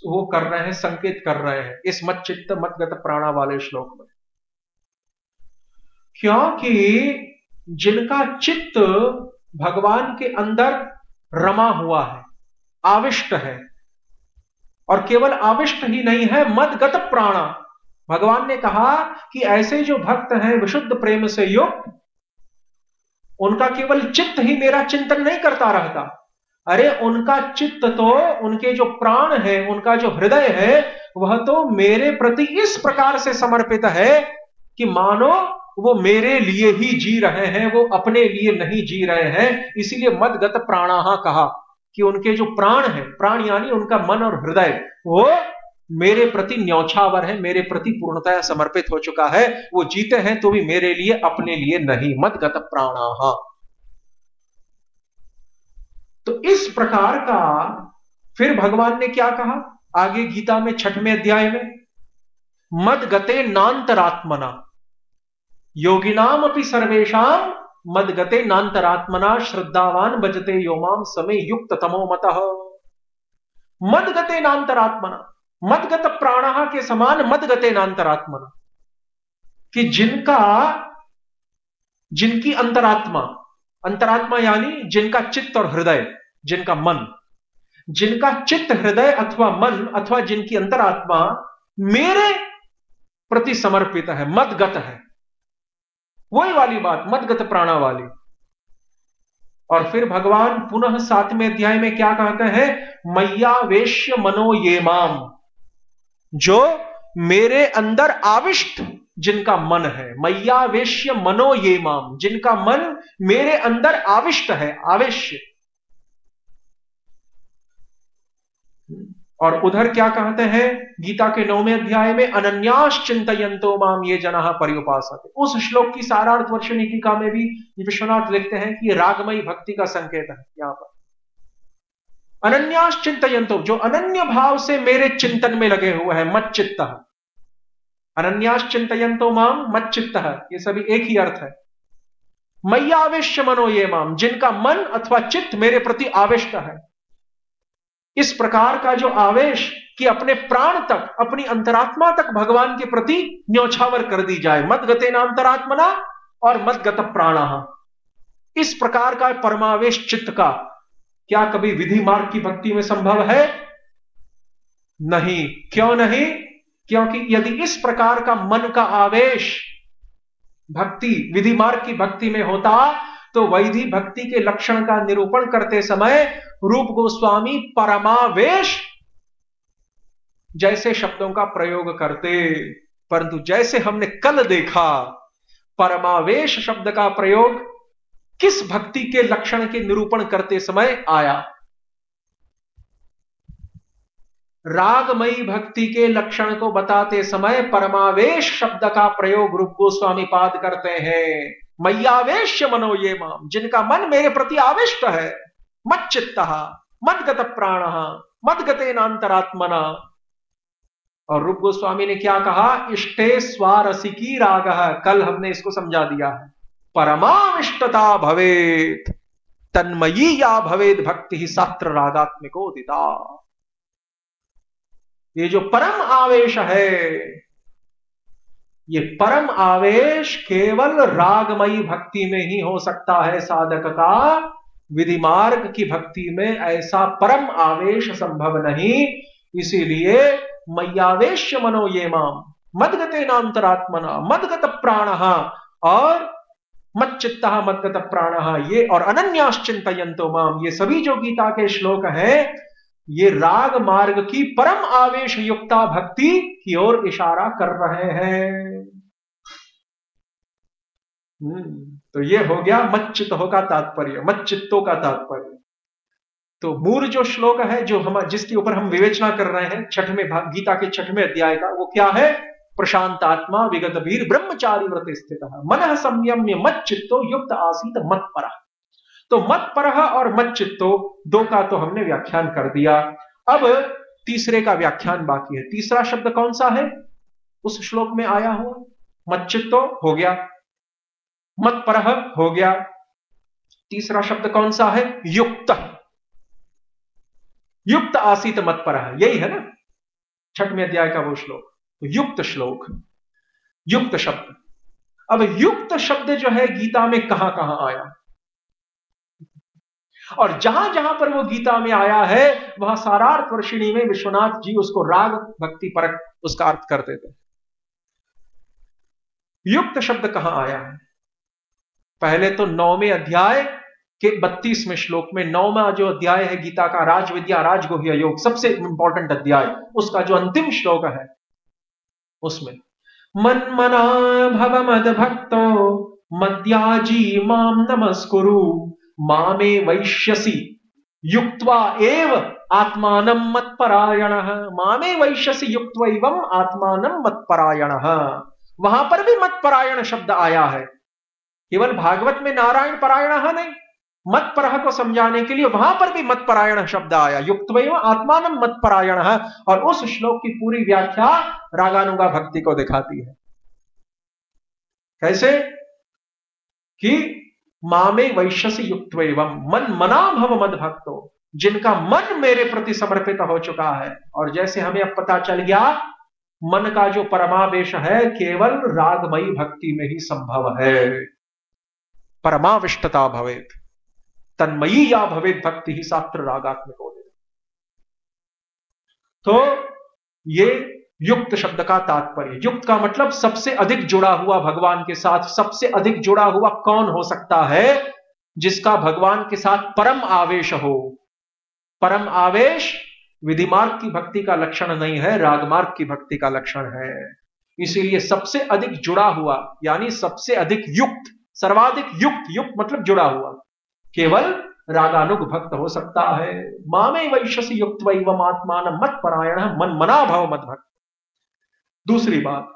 वो कर रहे हैं, संकेत कर रहे हैं इस मत चित्त मद्गत प्राणा वाले श्लोक में, क्योंकि जिनका चित्त भगवान के अंदर रमा हुआ है, आविष्ट है, और केवल आविष्ट ही नहीं है, मदगत प्राणा। भगवान ने कहा कि ऐसे जो भक्त हैं विशुद्ध प्रेम से युक्त, उनका केवल चित्त ही मेरा चिंतन नहीं करता रहता, अरे उनका चित्त तो, उनके जो प्राण है, उनका जो हृदय है, वह तो मेरे प्रति इस प्रकार से समर्पित है कि मानो वो मेरे लिए ही जी रहे हैं, वो अपने लिए नहीं जी रहे हैं। इसीलिए मदगत प्राणाहा कहा कि उनके जो प्राण है, प्राण यानी उनका मन और हृदय, वो मेरे प्रति न्यौछावर है, मेरे प्रति पूर्णतः समर्पित हो चुका है, वो जीते हैं तो भी मेरे लिए, अपने लिए नहीं। मदगत प्राणाहा। तो इस प्रकार का फिर भगवान ने क्या कहा आगे गीता में 6वें अध्याय में? मदगते नांतरात्मना योगिनाम अपि सर्वेषाम मदगते नांतरात्मना श्रद्धावान भजते योमाम समे युक्त तमो मतः। मदगते नांतरात्मना, मदगत प्राणः के समान मदगते नांतरात्मना, कि जिनकी अंतरात्मा, अंतरात्मा यानी जिनका चित्त और हृदय, जिनका मन, जिनका चित्त हृदय अथवा मन अथवा जिनकी अंतरात्मा मेरे प्रति समर्पित है, मदगत है, वही वाली बात मदगत प्राणा वाली। और फिर भगवान पुनः 7वें अध्याय में क्या कहते हैं? मय्यावेश्य मनो ये माम, जो मेरे अंदर आविष्ट जिनका मन है, मय्यावेश्य मनो ये माम, जिनका मन मेरे अंदर आविष्ट है, आवेश्य। और उधर क्या कहते हैं गीता के 9वें अध्याय में? अनन्यास चिंतयन्तो माम ये जनाः पर्युपासते। उस श्लोक की सारार्थ वर्षिणी टीका में भी विश्वनाथ लिखते हैं कि रागमयी भक्ति का संकेत है यहां पर। अनन्यास चिंतयन्तो, जो अनन्य भाव से मेरे चिंतन में लगे हुए हैं, मत चित्तः। अनन्यास चिंतयन्तो माम मत चित्तः, ये सभी एक ही अर्थ है। मय्यावेश्य मनो ये माम, जिनका मन अथवा चित्त मेरे प्रति आविष्ट है। इस प्रकार का जो आवेश कि अपने प्राण तक, अपनी अंतरात्मा तक भगवान के प्रति न्यौछावर कर दी जाए, मदगते नांतरात्मना और मदगत प्राणः, इस प्रकार का परमावेश चित्त का क्या कभी विधि मार्ग की भक्ति में संभव है? नहीं। क्यों नहीं? क्योंकि यदि इस प्रकार का मन का आवेश भक्ति विधि मार्ग की भक्ति में होता तो वैधि भक्ति के लक्षण का निरूपण करते समय रूप गोस्वामी परमावेश जैसे शब्दों का प्रयोग करते, परंतु जैसे हमने कल देखा, परमावेश शब्द का प्रयोग किस भक्ति के लक्षण के निरूपण करते समय आया? रागमयी भक्ति के लक्षण को बताते समय परमावेश शब्द का प्रयोग रूप गोस्वामी पाद करते हैं। मय्यावेश्य मनो ये माम, जिनका मन मेरे प्रति आविष्ट है, मत चित्तः मदगत प्राणः मदगतेनांतरात्मना। और रूप गोस्वामी ने क्या कहा? इष्टे स्वारसिकी रागः, कल हमने इसको समझा दिया है। परमाविष्टता भवेत तन्मयी या भवेद भक्ति ही शास्त्र रागात्मिकोदिता। ये जो परम आवेश है, ये परम आवेश केवल रागमयी भक्ति में ही हो सकता है साधक का। विधि मार्ग की भक्ति में ऐसा परम आवेश संभव नहीं। इसीलिए मय्यावेश्य मनो ये माम मदगतेनांतरात्मना मदगत प्राणः और मच्चित्तः मदगत प्राणः, ये और अनन्याश्चिन्तयन्तो माम, ये सभी जो गीता के श्लोक हैं ये राग मार्ग की परम आवेश युक्ता भक्ति की ओर इशारा कर रहे हैं। तो ये हो गया मच्चित्तो का तात्पर्य, मच्चित्तो का तात्पर्य। तो मूल जो श्लोक है जो हम जिसके ऊपर हम विवेचना कर रहे हैं छठवें भाग गीता के छठवें अध्याय का, वो क्या है? प्रशांतात्मा विगत वीर ब्रह्मचारी व्रत स्थित मन संयम्य मच्चित्तो युक्त आसीत मत्परः। तो मत्परः और मच्चित्तो दो का तो हमने व्याख्यान कर दिया। अब तीसरे का व्याख्यान बाकी है। तीसरा शब्द कौन सा है उस श्लोक में आया हुआ? मच्चित्तो हो गया, मत्परः हो गया, तीसरा शब्द कौन सा है? युक्त। युक्त आसीत मत्परः, यही है ना छठवें अध्याय का वो श्लोक, युक्त श्लोक, युक्त शब्द। अब युक्त शब्द जो है गीता में कहां कहां आया, और जहां जहां पर वो गीता में आया है वहां सारार्थ वर्षिणी में विश्वनाथ जी उसको राग भक्ति परक उसका अर्थ कर देते हैं। युक्त शब्द कहां आया है? पहले तो 9वें अध्याय के 32वें श्लोक में, 9वां जो अध्याय है गीता का राज विद्या राजगुह्य योग, सबसे इंपॉर्टेंट अध्याय, उसका जो अंतिम श्लोक है उसमें मन्मना भव मद भक्तो मद्याजी माम नमस्कुरु मामे वैश्यसि युक्त्वा एव आत्मानं मत्परायणः। मामे वैश्यसि युक्त्वा एवं आत्मानं मत्परायणः, वहां पर भी मत्परायण शब्द आया है। केवल भागवत में नारायण परायण नहीं, मत्परः को समझाने के लिए वहां पर भी मत्परायण शब्द आया, युक्त्वा एव आत्मानं मत्परायणः। और उस श्लोक की पूरी व्याख्या रागानुगा भक्ति को दिखाती है। कैसे? कि मामे वैश्यसि युक्त्वा एवं मन मना भव मद भक्तो, जिनका मन मेरे प्रति समर्पित हो चुका है। और जैसे हमें अब पता चल गया मन का जो परमावेश है केवल रागमयी भक्ति में ही संभव है। परमाविष्टता भवेत तन्मयी या भवेत भक्ति ही शास्त्र रागात्मिको। तो ये युक्त शब्द का तात्पर्य, युक्त का मतलब सबसे अधिक जुड़ा हुआ भगवान के साथ। सबसे अधिक जुड़ा हुआ कौन हो सकता है? जिसका भगवान के साथ परम आवेश हो। परम आवेश विधि मार्ग की भक्ति का लक्षण नहीं है, रागमार्ग की भक्ति का लक्षण है। इसीलिए सबसे अधिक जुड़ा हुआ यानी सबसे अधिक युक्त, सर्वाधिक युक्त, युक्त मतलब जुड़ा हुआ, केवल रागानुग भक्त हो सकता है। मामे वैश्यसि युक्त्वा एवं आत्मानं मत्परायणः मन मना भव मद भक्त। दूसरी बात,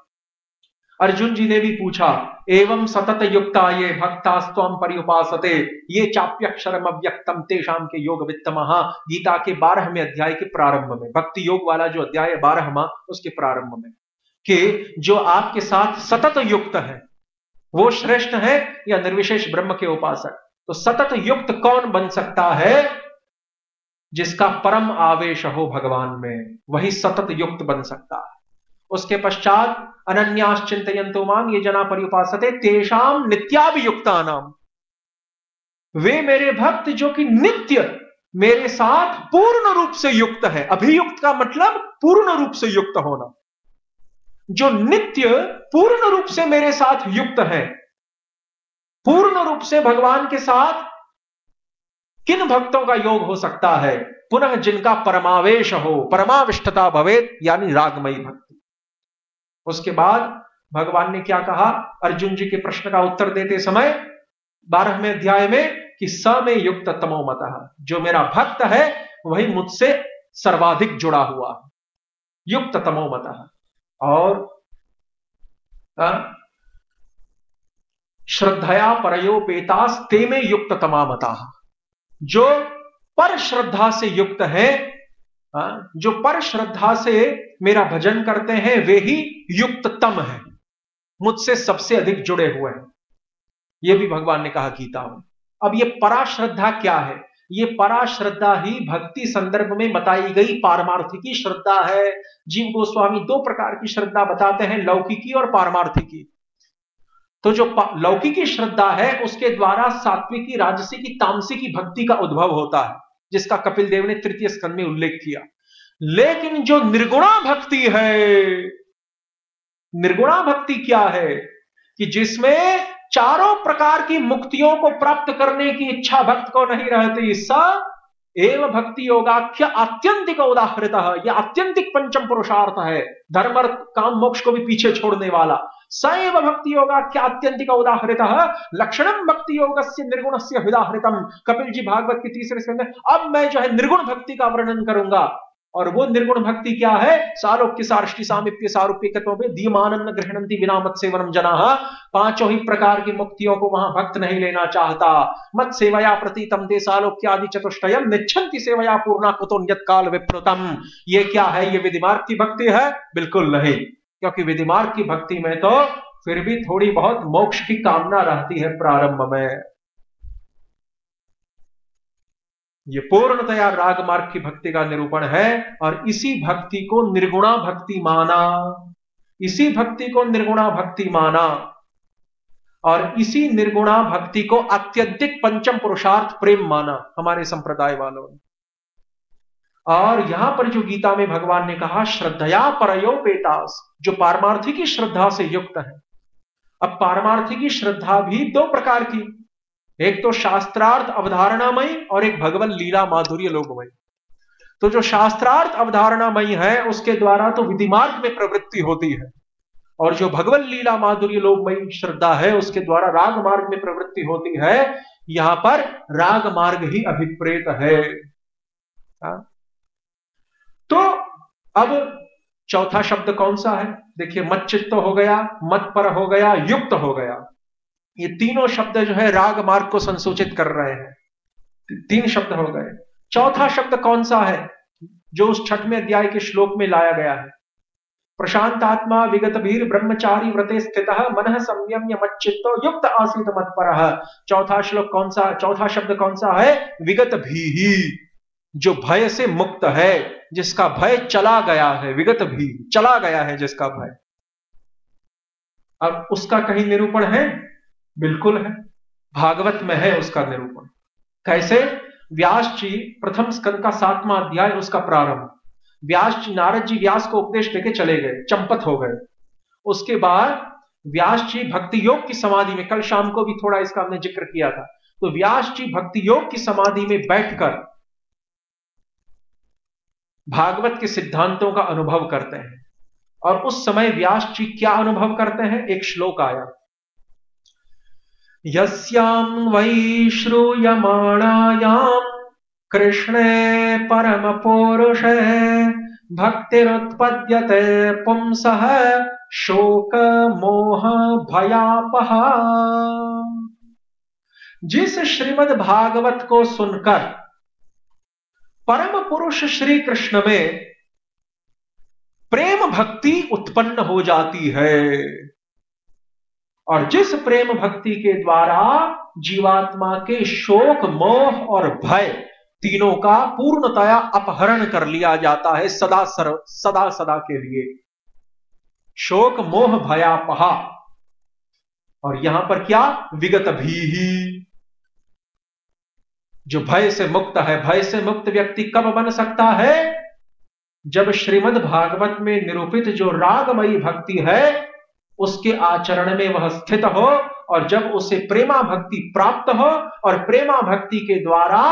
अर्जुन जी ने भी पूछा एवं सतत युक्ता ये भक्तास्त्वं पर्युपासते ये चाप्यक्षरम अव्यक्तम तेषां के योग वित्तमः। गीता के 12वें अध्याय के प्रारंभ में, भक्ति योग वाला जो अध्याय है 12वां, उसके प्रारंभ में, कि जो आपके साथ सतत युक्त है वो श्रेष्ठ है या निर्विशेष ब्रह्म के उपासक। तो सतत युक्त कौन बन सकता है? जिसका परम आवेश हो भगवान में, वही सतत युक्त बन सकता है। उसके पश्चात अनन्याश्चिन्तयन्तो मां ये जना पर्युपासते तेषां नित्याभियुक्तानां, वे मेरे भक्त जो कि नित्य मेरे साथ पूर्ण रूप से युक्त है। अभियुक्त का मतलब पूर्ण रूप से युक्त होना। जो नित्य पूर्ण रूप से मेरे साथ युक्त है। पूर्ण रूप से भगवान के साथ किन भक्तों का योग हो सकता है? पुनः जिनका परमावेश हो, परमाविष्टता भवेत, यानी रागमयी भक्ति। उसके बाद भगवान ने क्या कहा अर्जुन जी के प्रश्न का उत्तर देते समय 12वें अध्याय में कि स में युक्त तमोमतः, जो मेरा भक्त है वही मुझसे सर्वाधिक जुड़ा हुआ है, युक्त तमोमतः। और श्रद्धया परयोपेतास ते में युक्त तमामतः, जो पर श्रद्धा से युक्त है, जो पर श्रद्धा से मेरा भजन करते हैं वे ही युक्ततम है, मुझसे सबसे अधिक जुड़े हुए हैं। यह भी भगवान ने कहा गीता में। अब ये पराश्रद्धा क्या है? ये पराश्रद्धा ही भक्ति संदर्भ में बताई गई पारमार्थिकी श्रद्धा है। जीव गोस्वामी दो प्रकार की श्रद्धा बताते हैं, लौकिकी और पारमार्थिकी। तो जो लौकिकी श्रद्धा है उसके द्वारा सात्विकी, राजसिकी, तामसिकी भक्ति का उद्भव होता है, जिसका कपिल देव ने तृतीय स्कंद में उल्लेख किया। लेकिन जो निर्गुणा भक्ति है, निर्गुणा भक्ति क्या है? कि जिसमें चारों प्रकार की मुक्तियों को प्राप्त करने की इच्छा भक्त को नहीं रहती। स एव भक्ति योगाख्य आत्यंतिक उदाहृत, यह आत्यंतिक पंचम पुरुषार्थ है, धर्म अर्थ काम मोक्ष को भी पीछे छोड़ने वाला। सैव भक्ति योगाख्य आत्यंतिक उदाहृत लक्षणम भक्ति योगस्य निर्गुणस्य विदाहृतम। कपिल जी भागवत के तीसरे स्कंद में अब मैं जो है निर्गुण भक्ति का वर्णन करूंगा। और वो निर्गुण भक्ति क्या है? सालोक्य सार्ष्टि सामीप्य सारूप्यकत्व में दीमानन्न गृह्णन्ति विना मत सेवनम जनाः। पांचों ही प्रकार की मुक्तियों को वहां भक्त नहीं लेना चाहता। मत सेवया प्रतीतम ते सालोक्यादि चतुष्टयम निच्छन्ति सेवया पूर्णा कुतो नियत काल विप्रतम। ये क्या है? ये विधिमार्ग की भक्ति है? बिल्कुल नहीं, क्योंकि विधिमार्ग की भक्ति में तो फिर भी थोड़ी बहुत मोक्ष की कामना रहती है प्रारंभ में। ये पूर्णतया राग मार्ग की भक्ति का निरूपण है। और इसी भक्ति को निर्गुणा भक्ति माना, इसी भक्ति को निर्गुणा भक्ति माना, और इसी निर्गुणा भक्ति को अत्यधिक पंचम पुरुषार्थ प्रेम माना हमारे संप्रदाय वालों ने। और यहां पर जो गीता में भगवान ने कहा श्रद्धया परयोपेतास, जो पारमार्थिकी श्रद्धा से युक्त है। अब पारमार्थिकी श्रद्धा भी दो प्रकार की, एक तो शास्त्रार्थ अवधारणामयी और एक भगवत लीला माधुर्य लोकमयी। तो जो शास्त्रार्थ अवधारणामयी है उसके द्वारा तो विधि मार्ग में प्रवृत्ति होती है, और जो भगवत लीला माधुर्य लोकमयी श्रद्धा है उसके द्वारा राग मार्ग में प्रवृत्ति होती है। यहां पर राग मार्ग ही अभिप्रेत है। तो अब चौथा शब्द कौन सा है? देखिए, मत चित्त हो गया, मत पर हो गया, युक्त हो गया। ये तीनों शब्द जो है राग मार्ग को संसूचित कर रहे हैं। तीन शब्द हो गए। चौथा शब्द कौन सा है जो उस 6वें अध्याय के श्लोक में लाया गया है? प्रशांत आत्मा विगत भीर ब्रह्मचारी व्रते स्थितः मनः संयम्य मच्चित्तो युक्त आसीत मत्परः। चौथा श्लोक कौन सा? चौथा शब्द कौन सा है? विगत भीहि, जो भय से मुक्त है, जिसका भय चला गया है। विगत भी, चला गया है जिसका भय। अब उसका कहीं निरूपण है? बिल्कुल है, भागवत में है उसका निरूपण। कैसे? व्यास जी प्रथम स्कंद का 7वां अध्याय, उसका प्रारंभ। व्यास जी, नारद जी व्यास को उपदेश देके चले गए, चंपत हो गए। उसके बाद व्यास जी भक्ति योग की समाधि में, कल शाम को भी थोड़ा इसका हमने जिक्र किया था, तो व्यास जी भक्ति योग की समाधि में बैठकर भागवत के सिद्धांतों का अनुभव करते हैं। और उस समय व्यास जी क्या अनुभव करते हैं? एक श्लोक आया, यस्यां वै श्रूयमाणायां कृष्णे परम पुरुषे भक्तिरुत्पद्यते पुंसः शोक मोह भयापहा। जिस श्रीमद् भागवत को सुनकर परम पुरुष श्री कृष्ण में प्रेम भक्ति उत्पन्न हो जाती है, और जिस प्रेम भक्ति के द्वारा जीवात्मा के शोक, मोह और भय तीनों का पूर्णतया अपहरण कर लिया जाता है सदा सदा के लिए। शोक मोह भयापहा। और यहां पर क्या? विगत भीहि, जो भय से मुक्त है। भय से मुक्त व्यक्ति कब बन सकता है? जब श्रीमद् भागवत में निरूपित जो रागमयी भक्ति है उसके आचरण में वह स्थित हो, और जब उसे प्रेमा भक्ति प्राप्त हो और प्रेमा भक्ति के द्वारा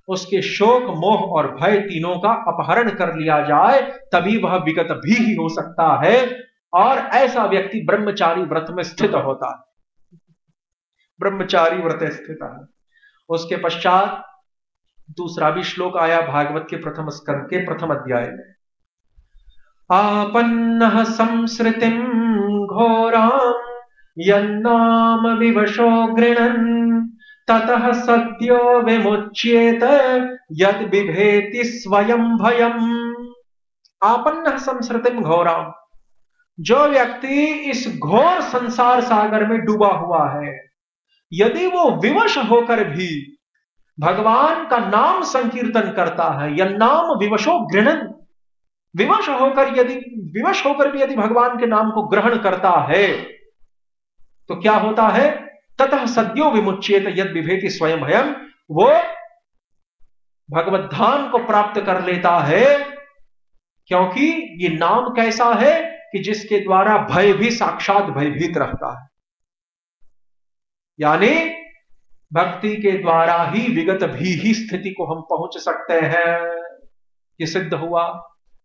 उसके शोक, मोह और भय तीनों का अपहरण कर लिया जाए, तभी वह विगत भी हो सकता है, और ऐसा व्यक्ति ब्रह्मचारी व्रत में स्थित होता है। ब्रह्मचारी व्रत स्थित है। उसके पश्चात दूसरा भी श्लोक आया भागवत के प्रथम स्कंद के प्रथम अध्याय में। आपन्नः संसृतिं घोरां यन्नाम विवशो गृह्णन् ततः सद्यो विमुच्येत यद बिभेति स्वयं भयम्। आपन्नः संसृतिं घोरां, जो व्यक्ति इस घोर संसार सागर में डूबा हुआ है, यदि वो विवश होकर भी भगवान का नाम संकीर्तन करता है, यन्नाम विवशो गृह्णन्, विवश होकर भी यदि भगवान के नाम को ग्रहण करता है तो क्या होता है? ततः सद्यो विमुच्येत यद बिभेति स्वयं भयम्, वो भगवत धाम को प्राप्त कर लेता है, क्योंकि ये नाम कैसा है कि जिसके द्वारा भय भी साक्षात भयभीत रहता है। यानी भक्ति के द्वारा ही विगत भी ही स्थिति को हम पहुंच सकते हैं, ये सिद्ध हुआ।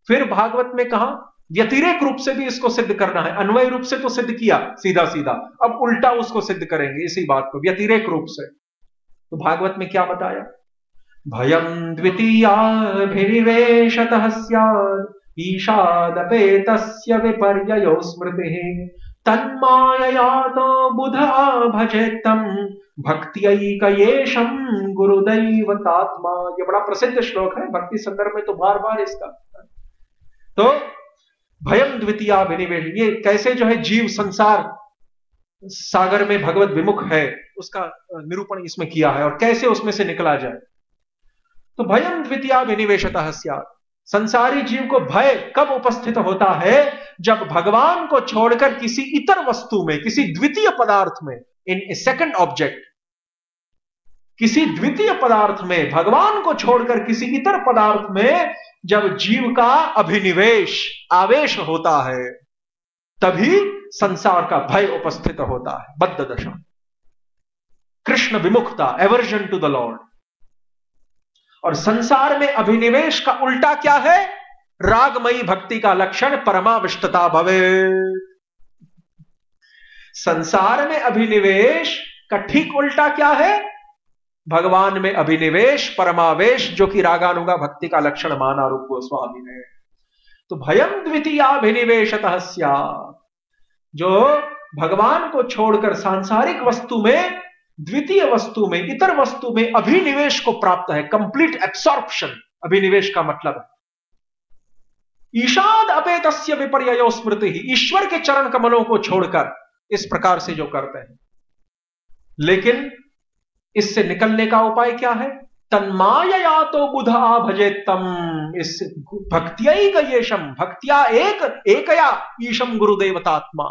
फिर भागवत में कहा व्यतिरेक रूप से भी इसको सिद्ध करना है। अन्वय रूप से तो सिद्ध किया सीधा सीधा, अब उल्टा उसको सिद्ध करेंगे इसी बात को व्यतिरेक रूप से। तो भागवत में क्या बताया? भयं द्वितीयाभिनिवेशतः स्यात् ईशादपेतस्य विपर्ययो स्मृतिः तन्मायया तो बुधा भजेत्तम भक्त्यैकयेशं गुरुदैवतात्मा। ये बड़ा प्रसिद्ध श्लोक है भक्ति संदर्भ में, तो बार बार इसका। तो भयम द्वितीयाभिनिवेश, ये कैसे जो है जीव संसार सागर में भगवत विमुख है उसका निरूपण इसमें किया है, और कैसे उसमें से निकला जाए। तो भयम द्वितीयाभिनिवेशतः स्यात्, संसारी जीव को भय कब उपस्थित होता है? जब भगवान को छोड़कर किसी इतर वस्तु में, किसी द्वितीय पदार्थ में, इन ए सेकंड ऑब्जेक्ट, किसी द्वितीय पदार्थ में, भगवान को छोड़कर किसी इतर पदार्थ में जब जीव का अभिनिवेश, आवेश होता है, तभी संसार का भय उपस्थित होता है। बद्ध दशा, कृष्ण विमुखता, एवर्जन टू द लॉर्ड। और संसार में अभिनिवेश का उल्टा क्या है? रागमयी भक्ति का लक्षण परमाविष्टता भवेत्। संसार में अभिनिवेश का ठीक उल्टा क्या है? भगवान में अभिनिवेश, परमावेश, जो कि रागानुगा भक्ति का लक्षण माना रूप गोस्वामी ने। तो भयम द्वितीयाभिनिवेशतः स्यात्, जो भगवान को छोड़कर सांसारिक वस्तु में, द्वितीय वस्तु में, इतर वस्तु में अभिनिवेश को प्राप्त है, कंप्लीट एब्सॉर्प्शन अभिनिवेश का मतलब है। ईशाद अपेतस्य विपर्ययो स्मृति, ईश्वर के चरण कमलों को छोड़कर इस प्रकार से जो करते हैं। लेकिन इससे निकलने का उपाय क्या है? तन्मायया तो बुधा भजेत्तम, इस भक्त्यैकयेशम, भक्त्या एकया ईशम गुरुदेवतात्मा,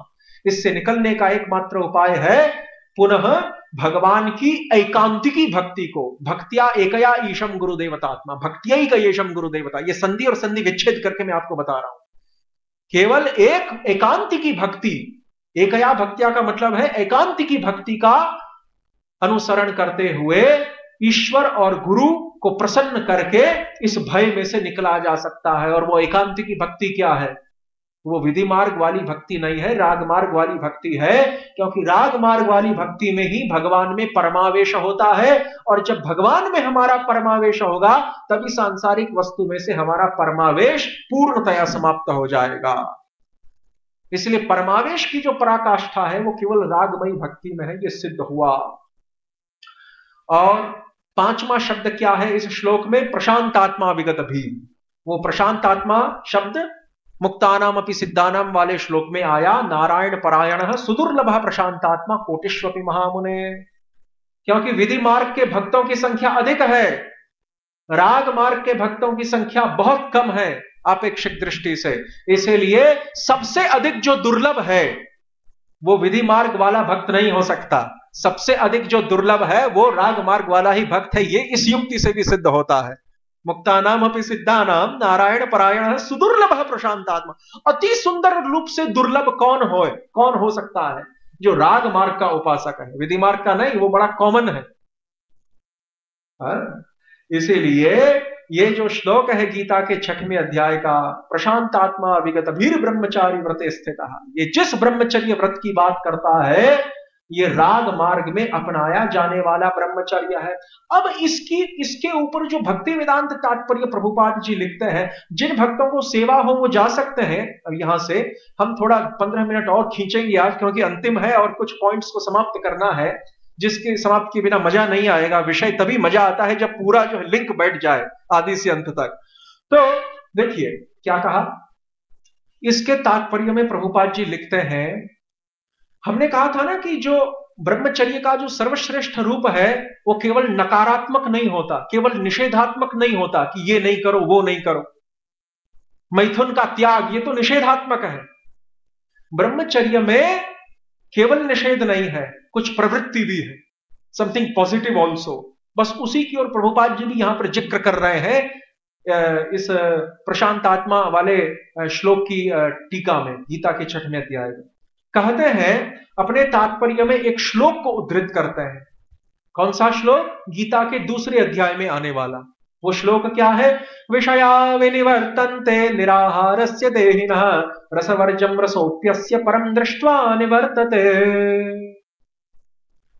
इससे निकलने का एकमात्र उपाय है पुनः भगवान की एकांतिकी भक्ति को, भक्त्या एकया ईशम गुरुदेवतात्मा, भक्त्यैकयेशम गुरुदेवता। ये संधि और संधि विच्छेद करके मैं आपको बता रहा हूं। केवल एक एकांतिकी भक्ति, एकया भक्त्या का मतलब है एकांतिकी भक्ति का अनुसरण करते हुए ईश्वर और गुरु को प्रसन्न करके इस भय में से निकला जा सकता है। और वो एकांतिकी भक्ति क्या है? वो विधि मार्ग वाली भक्ति नहीं है, राग मार्ग वाली भक्ति है। क्योंकि राग मार्ग वाली भक्ति में ही भगवान में परमावेश होता है, और जब भगवान में हमारा परमावेश होगा तभी सांसारिक वस्तु में से हमारा परमावेश पूर्णतया समाप्त हो जाएगा। इसलिए परमावेश की जो पराकाष्ठा है वो केवल रागमयी भक्ति में है, ये सिद्ध हुआ। और पांचवा शब्द क्या है इस श्लोक में? प्रशांतात्मा विगत भी। वो प्रशांतात्मा शब्द मुक्तानाम अपि सिद्धानाम वाले श्लोक में आया। नारायण परायण सुदुर्लभ प्रशांतात्मा कोटिष्वपि महामुने। क्योंकि विधि मार्ग के भक्तों की संख्या अधिक है, राग मार्ग के भक्तों की संख्या बहुत कम है अपेक्षित दृष्टि से। इसीलिए सबसे अधिक जो दुर्लभ है वो विधि मार्ग वाला भक्त नहीं हो सकता, सबसे अधिक जो दुर्लभ है वो राग मार्ग वाला ही भक्त है, ये इस युक्ति से भी सिद्ध होता है। मुक्तानाम अपि सिद्धानाम नारायण परायण सुदुर्लभ प्रशांतात्मा। अति सुंदर रूप से दुर्लभ कौन हो सकता है? जो राग मार्ग का उपासक है, विधि मार्ग का नहीं, वो बड़ा कॉमन है। इसीलिए ये जो श्लोक है गीता के 6वें अध्याय का, प्रशांत आत्मा विगत भीर ब्रह्मचारी व्रत स्थित, ये जिस ब्रह्मचर्य व्रत की बात करता है, ये राग मार्ग में अपनाया जाने वाला ब्रह्मचर्य है। अब इसके ऊपर जो भक्ति वेदांत तात्पर्य प्रभुपाद जी लिखते हैं, जिन भक्तों को सेवा हो वो जा सकते हैं। अब यहां से हम थोड़ा 15 मिनट और खींचेंगे आज, क्योंकि अंतिम है और कुछ पॉइंट्स को समाप्त करना है, जिसके समाप्त के बिना मजा नहीं आएगा। विषय तभी मजा आता है जब पूरा जो लिंक बैठ जाए आदि से अंत तक। तो देखिए क्या कहा, इसके तात्पर्य में प्रभुपाद जी लिखते हैं, हमने कहा था ना कि जो ब्रह्मचर्य का जो सर्वश्रेष्ठ रूप है वो केवल नकारात्मक नहीं होता, केवल निषेधात्मक नहीं होता कि ये नहीं करो वो नहीं करो। मैथुन का त्याग, ये तो निषेधात्मक है। ब्रह्मचर्य में केवल निषेध नहीं है, कुछ प्रवृत्ति भी है, समथिंग पॉजिटिव ऑल्सो। बस उसी की ओर प्रभुपाद जी भी यहां पर जिक्र कर रहे हैं इस प्रशांत आत्मा वाले श्लोक की टीका में, गीता के 6वें अध्याय में। कहते हैं अपने तात्पर्य में एक श्लोक को उद्धृत करते हैं। कौन सा श्लोक? गीता के 2 अध्याय में आने वाला। वो श्लोक क्या है? विषया विनिवर्तन्ते निराहारस्य देहिनः रसवर्जं रसोप्यस्य परम दृष्ट्वा निवर्तते।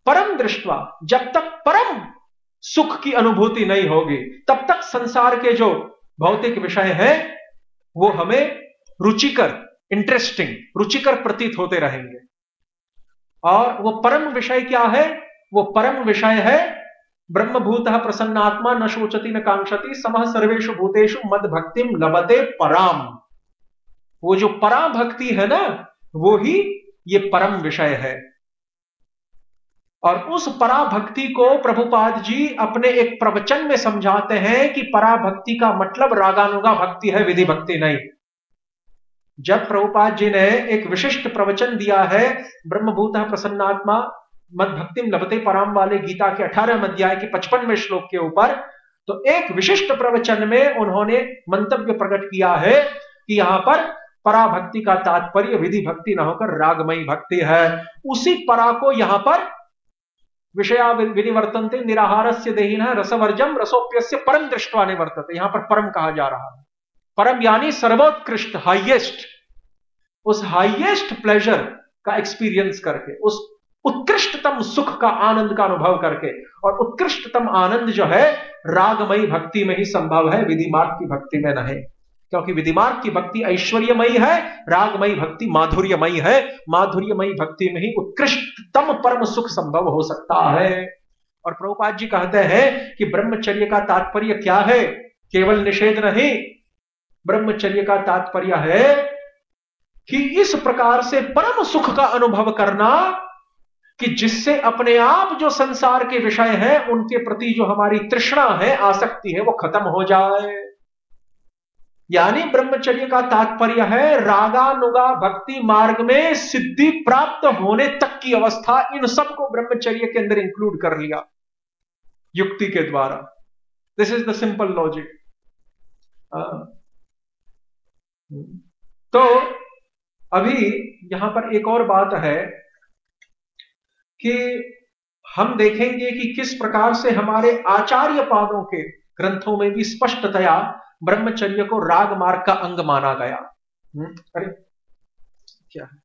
परम दृष्ट्वा, जब तक परम सुख की अनुभूति नहीं होगी तब तक संसार के जो भौतिक विषय हैं वो हमें रुचिकर, इंटरेस्टिंग, रुचिकर प्रतीत होते रहेंगे। और वो परम विषय क्या है? वो परम विषय है ब्रह्मभूतः प्रसन्नात्मा न शोचति न कांक्षति समः सर्वेषु भूतेषु मद भक्तिम लभते पराम। वो जो परा भक्ति है ना, वो ही ये परम विषय है। और उस परा भक्ति को प्रभुपाद जी अपने एक प्रवचन में समझाते हैं कि परा भक्ति का मतलब रागानुगा भक्ति है, विधि भक्ति नहीं। जब प्रभुपाद जी ने एक विशिष्ट प्रवचन दिया है ब्रह्मभूतः प्रसन्नात्मा मद भक्तिम लभते पराम वाले गीता के 18वें अध्याय के 55वें श्लोक के ऊपर, तो एक विशिष्ट प्रवचन में उन्होंने मंतव्य प्रकट किया है कि यहां पर परा भक्ति का तात्पर्य विधि भक्ति न होकर रागमयी भक्ति है। उसी परा को यहां पर विषया विनिवर्तन्ते निराहारस्य देहिनः रसवर्जम रसोप्यस्य परम दृष्ट्वा निवर्तते, यहां पर परम कहा जा रहा है। परम यानी सर्वोत्कृष्ट, हाईएस्ट, उस हाईएस्ट प्लेजर का एक्सपीरियंस करके, उस उत्कृष्टतम सुख का आनंद का अनुभव करके। और उत्कृष्टतम आनंद जो है रागमयी भक्ति में ही संभव है, विधि मार्ग की भक्ति में नहीं। क्योंकि विधि मार्ग की भक्ति ऐश्वर्यमयी है, रागमयी भक्ति माधुर्यमयी है। माधुर्यमयी भक्ति में ही उत्कृष्टतम परम सुख संभव हो सकता है। और प्रभुपाद जी कहते हैं कि ब्रह्मचर्य का तात्पर्य क्या है? केवल निषेध नहीं, ब्रह्मचर्य का तात्पर्य है कि इस प्रकार से परम सुख का अनुभव करना कि जिससे अपने आप जो संसार के विषय हैं उनके प्रति जो हमारी तृष्णा है, आसक्ति है, वो खत्म हो जाए। यानी ब्रह्मचर्य का तात्पर्य है रागानुगा भक्ति मार्ग में सिद्धि प्राप्त होने तक की अवस्था, इन सबको ब्रह्मचर्य के अंदर इंक्लूड कर लिया युक्ति के द्वारा। This is the simple logic. तो अभी यहां पर एक और बात है कि हम देखेंगे कि किस प्रकार से हमारे आचार्य पादों के ग्रंथों में भी स्पष्टतया ब्रह्मचर्य को राग मार्ग का अंग माना गया। अरे क्या है?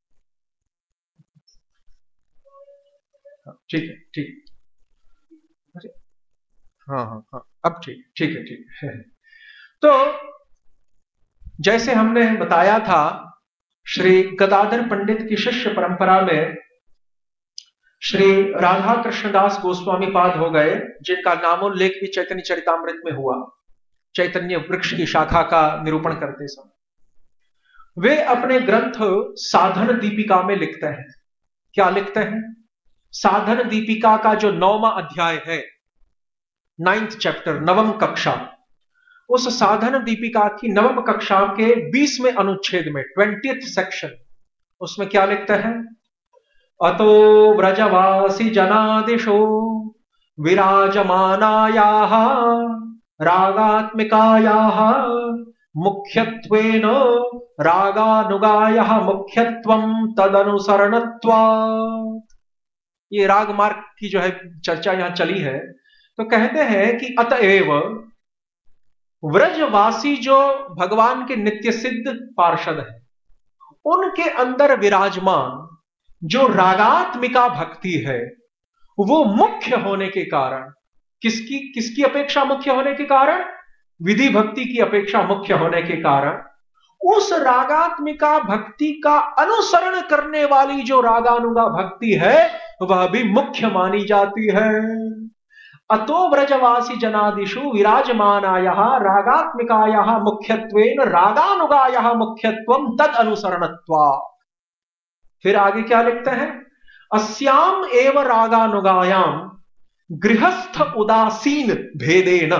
ठीक है, ठीक। अरे हाँ, अब ठीक है। तो जैसे हमने बताया था, श्री गदाधर पंडित की शिष्य परंपरा में श्री राधा कृष्णदास गोस्वामी पाद हो गए, जिनका नामोल्लेख भी चैतन्य चरितामृत में हुआ, चैतन्य वृक्ष की शाखा का निरूपण करते समय। वे अपने ग्रंथ साधन दीपिका में लिखते हैं। क्या लिखते हैं? साधन दीपिका का जो 9वां अध्याय है, 9th चैप्टर, 9वीं कक्षा, उस साधन दीपिका की 9वीं कक्षा के 20वें अनुच्छेद में 20th सेक्शन, उसमें क्या लिखते हैं? अतो व्रजवासी जनादिषु विराजमानायाः रागात्मिकायाः मुख्यत्वेन रागानुगायाः मुख्यत्वं तदनुसरणत्वात्। ये राग मार्ग की जो है चर्चा यहां चली है, तो कहते हैं कि अतएव व्रजवासी जो भगवान के नित्य सिद्ध पार्षद है, उनके अंदर विराजमान जो रागात्मिका भक्ति है, वो मुख्य होने के कारण, किसकी किसकी अपेक्षा मुख्य होने के कारण? विधि भक्ति की अपेक्षा मुख्य होने के कारण उस रागात्मिका भक्ति का अनुसरण करने वाली जो रागानुगा भक्ति है, वह भी मुख्य मानी जाती है। अतो व्रजवासी जनादिषु विराजमानायाः रागात्मिकायाः मुख्यत्वेन रागानुगायाः मुख्यत्वं तद अनुसरणत्वात्। फिर आगे क्या लिखते हैं? अस्याम एव रागानुगायाम गृहस्थ उदासीन भेदेन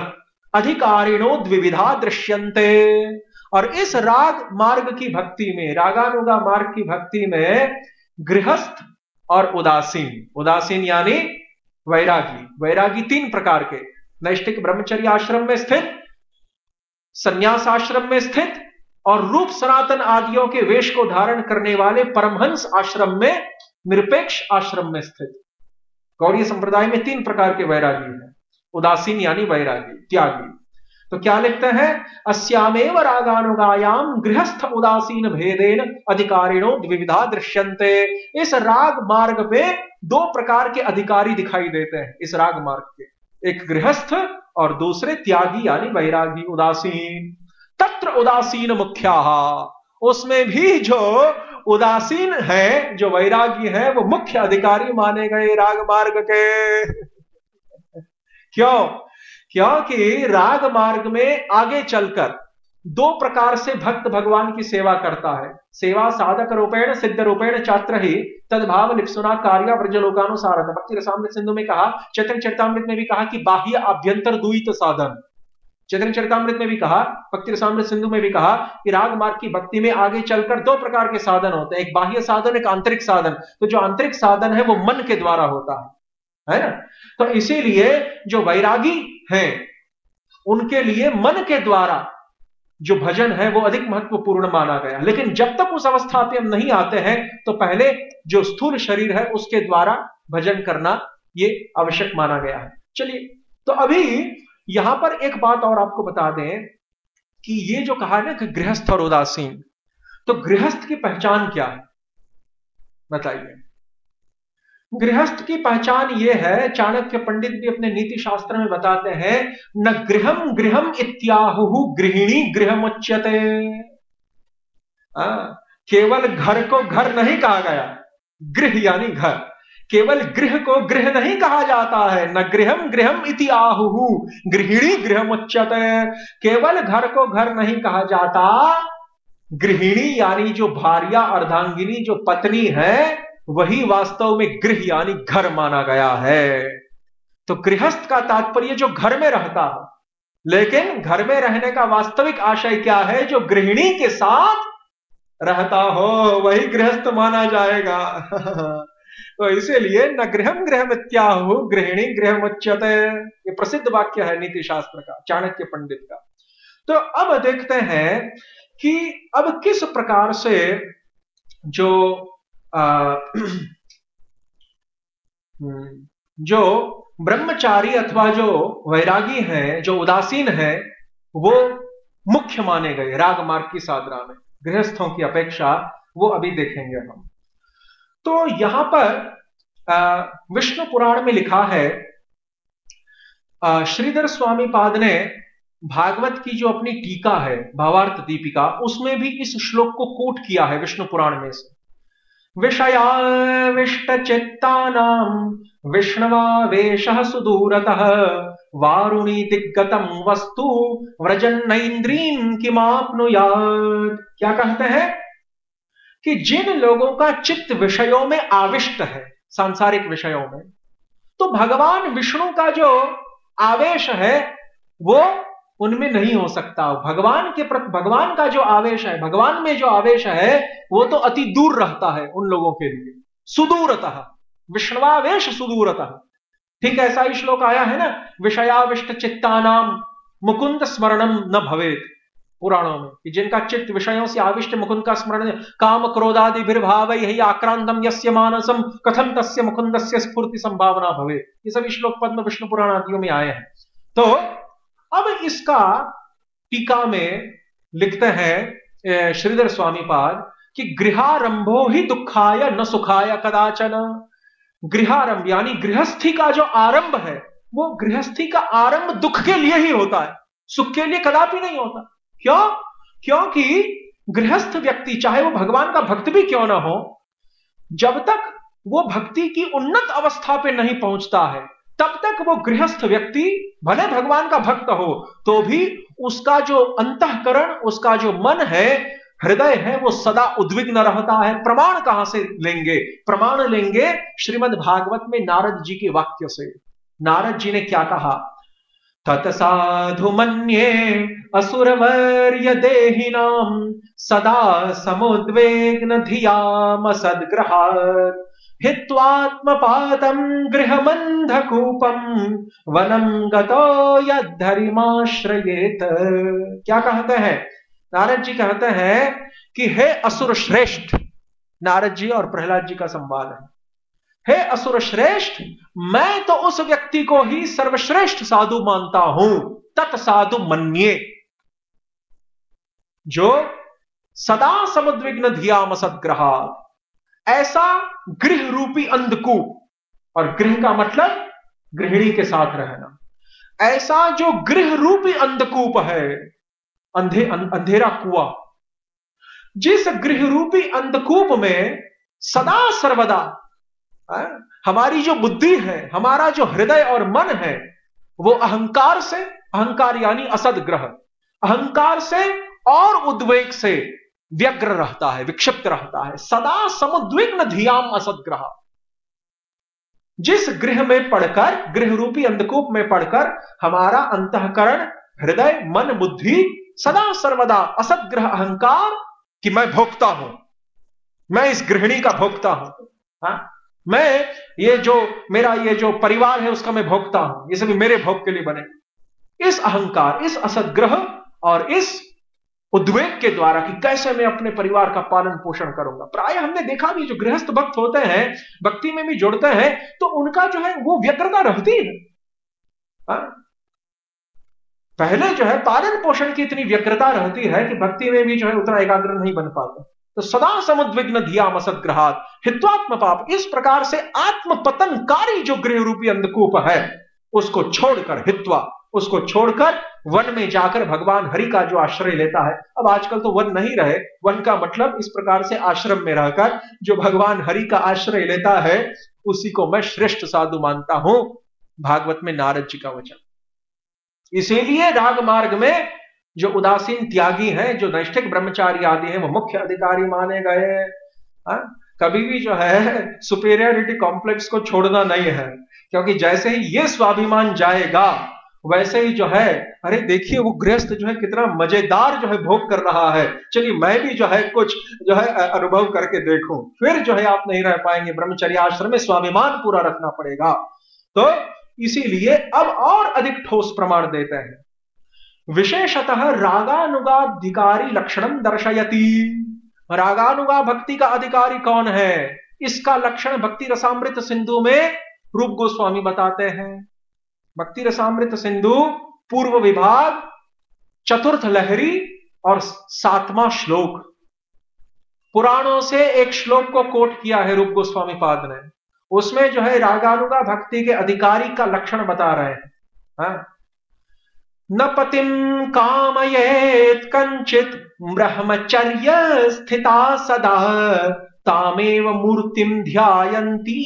अधिकारिणो द्विविधा दृश्यन्ते। और इस राग मार्ग की भक्ति में, रागानुगा मार्ग की भक्ति में गृहस्थ और उदासीन, उदासीन यानी वैरागी, वैरागी तीन प्रकार के, नैष्ठिक ब्रह्मचर्य आश्रम में स्थित, संन्यास आश्रम में स्थित और रूप सनातन आदियों के वेश को धारण करने वाले परमहंस आश्रम में, निरपेक्ष आश्रम में स्थित। गौड़ीय संप्रदाय में तीन प्रकार के वैरागी हैं, उदासीन यानी वैरागी, त्यागी। तो क्या लिखते हैं? अस्यामेव रागानुगायाम गृहस्थ उदासीन भेदेन अधिकारिणो द्विविधा दृश्यन्ते। इस राग मार्ग में दो प्रकार के अधिकारी दिखाई देते हैं इस राग मार्ग के, एक गृहस्थ और दूसरे त्यागी यानी वैरागी, उदासीन। तत्र उदासीन मुख्याः, उसमें भी जो उदासीन है, जो वैरागी है, वो मुख्य अधिकारी माने गए राग मार्ग के। क्यों? क्योंकि राग मार्ग में आगे चलकर दो प्रकार से भक्त भगवान की सेवा करता है। सेवा साधक रूपेण सिद्ध रूपेण चात्र ही तद्भाव लिप्सुना कार्य व्रजलोकानुसार। भक्ति रसामृत सिंधु में कहा, चैतन्य चरितामृत में भी कहा कि बाह्य आभ्यंतर द्वैत साधन। चैतन्य चरितामृत में भी कहा, भक्ति रसामृत सिंधु में भी कहा कि राग मार्ग की भक्ति में आगे चलकर दो प्रकार के साधन होते हैं, एक बाह्य साधन, एक आंतरिक साधन। तो जो आंतरिक साधन है वो मन के द्वारा होता है ना। तो इसीलिए जो वैरागी हैं, उनके लिए मन के द्वारा जो भजन है वो अधिक महत्वपूर्ण माना गया। लेकिन जब तक उस अवस्था पे हम नहीं आते हैं, तो पहले जो स्थूल शरीर है उसके द्वारा भजन करना ये आवश्यक माना गया है। चलिए, तो अभी यहां पर एक बात और आपको बता दें कि ये जो कहा ना कि गृहस्थ और उदासीन, तो गृहस्थ की पहचान क्या है बताइए? गृहस्थ की पहचान ये है, चाणक्य पंडित भी अपने नीति शास्त्र में बताते हैं, न गृहम गृहम इत्याहुः गृहिणी गृहमुच्यते। केवल घर को घर नहीं कहा गया, गृह यानी घर, केवल गृह को गृह नहीं कहा जाता है। न गृहम गृहम इति आहुः गृहिणी गृहमुच्यते। केवल घर को घर नहीं कहा जाता, गृहिणी यानी जो भार्या अर्धांगिनी जो पत्नी है, वही वास्तव में गृह यानी घर माना गया है। तो गृहस्थ का तात्पर्य जो घर में रहता हो, लेकिन घर में रहने का वास्तविक आशय क्या है? जो गृहिणी के साथ रहता हो वही गृहस्थ माना जाएगा। तो इसीलिए न गृहम गृहमित्याहुः गृहिणी गृहमुच्यते, ये प्रसिद्ध वाक्य है नीति शास्त्र का, चाणक्य पंडित का। तो अब देखते हैं कि अब किस प्रकार से जो जो ब्रह्मचारी अथवा जो वैरागी हैं, जो उदासीन हैं, वो मुख्य माने गए राग मार्ग की साधना में गृहस्थों की अपेक्षा। वो अभी देखेंगे हम। तो यहां पर विष्णु पुराण में लिखा है, श्रीधर स्वामी पाद ने भागवत की जो अपनी टीका है भावार्थ दीपिका, उसमें भी इस श्लोक को कोट किया है विष्णु पुराण में से। विषयाविष्ट चित्तानां विष्णवावेशः सुदूरतः वारुणी दिग्गतम वस्तु व्रजन्नैन्द्रीं किमाप्नुयात्। क्या कहते हैं कि जिन लोगों का चित्त विषयों में आविष्ट है, सांसारिक विषयों में, तो भगवान विष्णु का जो आवेश है वो उनमें नहीं हो सकता। भगवान के प्रति भगवान का जो आवेश है, भगवान में जो आवेश है, वो तो अति दूर रहता है उन लोगों के लिए। सुदूरतः, विष्णवावेश सुदूरतः। ठीक ऐसा ही श्लोक आया है ना, विषयाविष्ट चित्तानाम मुकुंद स्मरणम न भवेत, पुराणों में, कि जिनका चित्त विषयों से आविष्ट मुकुंद का स्मरण, काम क्रोधादि विर्भाव यही आक्रांतम यस्य मानसम कथम तस्य मुकुंदस्य स्फूर्ति संभावना भवे। ये सभी श्लोक पद्म विष्णु पुराण आदियों में आए हैं। तो अब इसका टीका में लिखते हैं श्रीधर स्वामी पाद कि गृहारंभो ही दुखाय न सुखाय कदाचन। गृहारंभ यानी गृहस्थी का जो आरंभ है, वो गृहस्थी का आरंभ दुख के लिए ही होता है, सुख के लिए कदापि नहीं होता। क्यों? क्योंकि गृहस्थ व्यक्ति चाहे वो भगवान का भक्त भी क्यों ना हो, जब तक वो भक्ति की उन्नत अवस्था पे नहीं पहुंचता है, तब तक वो गृहस्थ व्यक्ति भले भगवान का भक्त हो तो भी उसका जो अंतःकरण, उसका जो मन है, हृदय है, वो सदा उद्विग्न रहता है। प्रमाण कहां से लेंगे? प्रमाण लेंगे श्रीमद् भागवत में नारद जी के वाक्य से। नारद जी ने क्या कहा? तत्साधु मन्ये असुरवर्य देहिनाम सदा समुद्वेग्न धियाम सद्ग्रहात् हित्वात्मपातं गृहमन्धकूपं वनं गतो यद्धरिमाश्रयेत। क्या कहते हैं? नारद जी कहते हैं कि हे असुर श्रेष्ठ, नारद जी और प्रहलाद जी का संवाद है, हे असुर श्रेष्ठ, मैं तो उस व्यक्ति को ही सर्वश्रेष्ठ साधु मानता हूं, तत्साधु मन्ये, जो सदा समुद्विग्न धियाम सद्ग्रहात्, ऐसा गृह रूपी अंधकूप, और गृह का मतलब गृहिणी के साथ रहना, ऐसा जो गृह रूपी अंधकूप है, अंधेरा कुआं, जिस गृह रूपी अंधकूप में सदा सर्वदा हमारी जो बुद्धि है, हमारा जो हृदय और मन है, वो अहंकार से, अहंकार यानी असदग्रह, अहंकार से और उद्वेग से व्यग्र रहता है, विक्षिप्त रहता है। सदा समुद्विग्न धियाम असदग्रह, जिस गृह में पढ़कर, गृह रूपी अंधकूप में पढ़कर हमारा अंतःकरण, हृदय, मन, बुद्धि सदा सर्वदा असदग्रह, अहंकार कि मैं भोक्ता हूं, मैं इस गृहिणी का भोक्ता हूं, मैं ये जो मेरा ये जो परिवार है उसका मैं भोक्ता हूं, ये सभी मेरे भोग के लिए बने। इस अहंकार, इस असदग्रह और इस उद्वेग के द्वारा कि कैसे मैं अपने परिवार का पालन पोषण करूंगा। प्राय हमने देखा भी, जो गृहस्थ भक्त होते हैं, भक्ति में भी जुड़ते हैं, तो उनका जो है वो व्यग्रता रहती है। पहले जो है पालन पोषण की इतनी व्यग्रता रहती है कि भक्ति में भी जो है उतना एकाग्र नहीं बन पाता। तो सदा समुद्विग्न धियाम असद्ग्रहात् हित्वात्म पाप, इस प्रकार से आत्म पतनकारी जो गृह रूपी अंधकूप है, उसको छोड़कर, हित्वा, उसको छोड़कर वन में जाकर भगवान हरि का जो आश्रय लेता है। अब आजकल तो वन नहीं रहे, वन का मतलब इस प्रकार से आश्रम में रहकर जो भगवान हरि का आश्रय लेता है, उसी को मैं श्रेष्ठ साधु मानता हूं। भागवत में नारद जी का वचन। इसीलिए राग मार्ग में जो उदासीन त्यागी हैं, जो नैष्ठिक ब्रह्मचारी आदि हैं, वो मुख्य अधिकारी माने गए। कभी भी जो है सुपीरियरिटी कॉम्प्लेक्स को छोड़ना नहीं है, क्योंकि जैसे ही ये स्वाभिमान जाएगा, वैसे ही जो है, अरे देखिए वो गृहस्थ जो है कितना मजेदार जो है भोग कर रहा है, चलिए मैं भी जो है कुछ जो है अनुभव करके देखूं, फिर जो है आप नहीं रह पाएंगे। ब्रह्मचर्य आश्रम में स्वाभिमान पूरा रखना पड़ेगा। तो इसीलिए अब और अधिक ठोस प्रमाण देते हैं। विशेषतः रागानुगाधिकारी लक्षणम दर्शयति। रागानुगा भक्ति का अधिकारी कौन है, इसका लक्षण भक्ति रसामृत सिंधु में रूप गोस्वामी बताते हैं। भक्ति रसामृत सिंधु पूर्व विभाग, चतुर्थ लहरी और 7वां श्लोक, पुराणों से एक श्लोक को कोट किया है रूप गोस्वामी पाद ने। उसमें जो है रागानुगा भक्ति के अधिकारी का लक्षण बता रहे हैं। न पतिम कामयेत कंचित ब्रह्मचर्य स्थिता सदा तामेव मूर्तिम ध्यायन्ती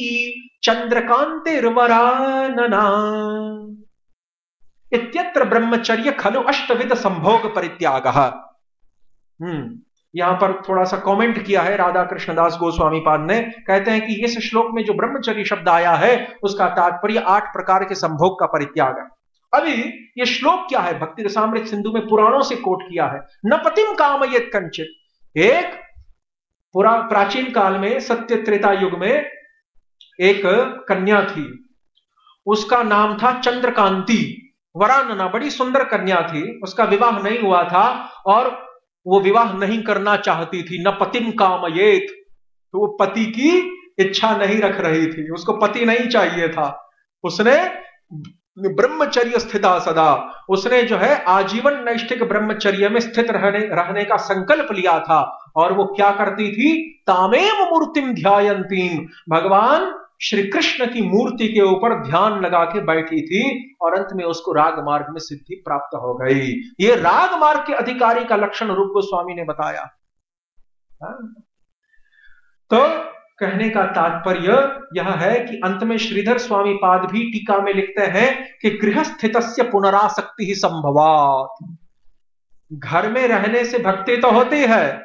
चंद्रकांतिर्वरानना इत्यत्र ब्रह्मचर्य खलु अष्टविध संभोग परित्यागः। यहां पर थोड़ा सा कमेंट किया है राधा कृष्णदास गोस्वामी पाद ने। कहते हैं कि इस श्लोक में जो ब्रह्मचर्य शब्द आया है, उसका तात्पर्य 8 प्रकार के संभोग का परित्याग है। अभी ये श्लोक क्या है, भक्ति रसामृत सिंधु में पुराणों से कोट किया है। न पतिम कामयेत कंचित, एक प्राचीन काल में सत्य त्रेता युग में एक कन्या थी, उसका नाम था चंद्रकांति। वरानना, बड़ी सुंदर कन्या थी, उसका विवाह नहीं हुआ था और वो विवाह नहीं करना चाहती थी। न पतिम कामयेत, तो वो पति की इच्छा नहीं रख रही थी, उसको पति नहीं चाहिए था। उसने ब्रह्मचर्य स्थिता सदा, उसने जो है आजीवन नैष्ठिक ब्रह्मचर्य में स्थित रहने का संकल्प लिया था। और वो क्या करती थी? तामेव मूर्तिम ध्यायंतीम, भगवान श्री कृष्ण की मूर्ति के ऊपर ध्यान लगा के बैठी थी और अंत में उसको राग मार्ग में सिद्धि प्राप्त हो गई। ये राग मार्ग के अधिकारी का लक्षण रूप गोस्वामी ने बताया। तो कहने का तात्पर्य यह है कि अंत में श्रीधर स्वामी पाद भी टीका में लिखते हैं कि गृहस्थितस्य पुनरासक्ति ही संभवात्। घर में रहने से भक्ति तो होती है,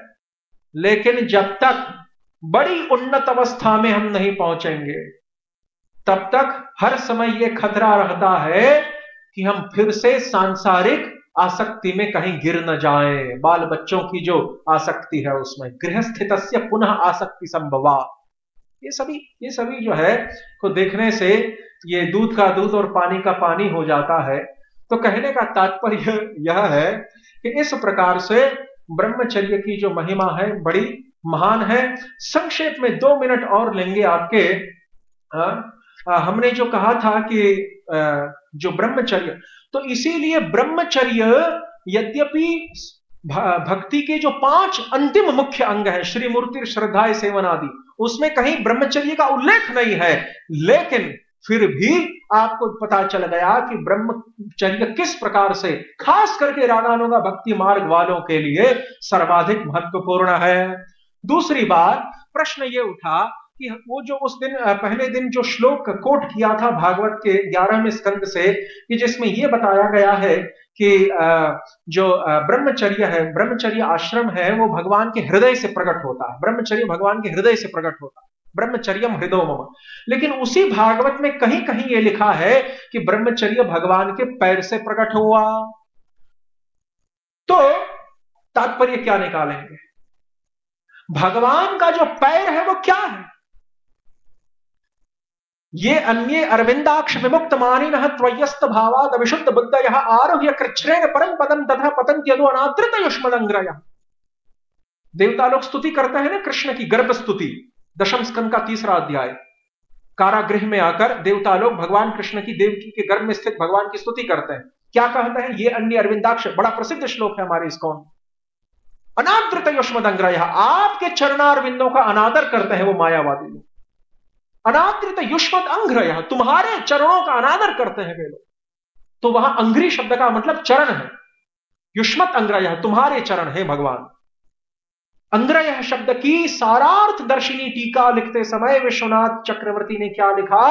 लेकिन जब तक बड़ी उन्नत अवस्था में हम नहीं पहुंचेंगे तब तक हर समय यह खतरा रहता है कि हम फिर से सांसारिक आसक्ति में कहीं गिर न जाएं। बाल बच्चों की जो आसक्ति है उसमें गृहस्थितस्य पुनः आसक्ति संभवा, ये सभी जो है को देखने से ये दूध का दूध और पानी का पानी हो जाता है। तो कहने का तात्पर्य यह है कि इस प्रकार से ब्रह्मचर्य की जो महिमा है बड़ी महान है। संक्षेप में 2 मिनट और लेंगे आपके। हमने जो कहा था कि जो ब्रह्मचर्य, तो इसीलिए ब्रह्मचर्य यद्यपि भक्ति के जो 5 अंतिम मुख्य अंग है, श्री मूर्ति श्रद्धा सेवन आदि, उसमें कहीं ब्रह्मचर्य का उल्लेख नहीं है, लेकिन फिर भी आपको पता चल गया कि ब्रह्मचर्य किस प्रकार से खास करके रागानुगा भक्ति मार्ग वालों के लिए सर्वाधिक महत्वपूर्ण है। दूसरी बात, प्रश्न ये उठा कि वो जो उस दिन पहले दिन जो श्लोक कोट किया था भागवत के 11वें स्कंद से, कि जिसमें यह बताया गया है कि जो ब्रह्मचर्य है, ब्रह्मचर्य आश्रम है, वो भगवान के हृदय से प्रकट होता है। ब्रह्मचर्य भगवान के हृदय से प्रकट होता है, ब्रह्मचर्यम हृदयो मम। लेकिन उसी भागवत में कहीं कहीं यह लिखा है कि ब्रह्मचर्य भगवान के पैर से प्रकट हुआ। तो तात्पर्य क्या निकालेंगे? भगवान का जो पैर है वो क्या है? ये अन्ये अरविंदाक्ष विमुक्त मानिनः त्वय्यस्त भावाद अविशुद्ध बुद्धयः आरुह्य कृच्छ्रेण परम पदम तथा पतन्त्यदो अनादृत युष्मदंग्रयः। देवता लोग स्तुति करते हैं ना कृष्ण की, गर्भ स्तुति, 10वें स्कंद का 3रा अध्याय। कारागृह में आकर देवता लोग भगवान कृष्ण की, देवकी के गर्भ में स्थित भगवान की स्तुति करते हैं। क्या कहते हैं? ये अन्य अरविंदाक्ष, बड़ा प्रसिद्ध श्लोक है हमारे इस्कॉन। अनादृत युष्मदंग्रयः, आपके चरणारविंदों का अनादर करते हैं वो मायावादी लोग। अनादृत युष्मद अंग्रयः, तुम्हारे चरणों का अनादर करते हैं वे लोग। तो वहां अंग्री शब्द का मतलब चरण है। युष्मत अंग्रयः, तुम्हारे चरण है भगवान। अंग्रयः शब्द की सारार्थ दर्शिनी टीका लिखते समय विश्वनाथ चक्रवर्ती ने क्या लिखा?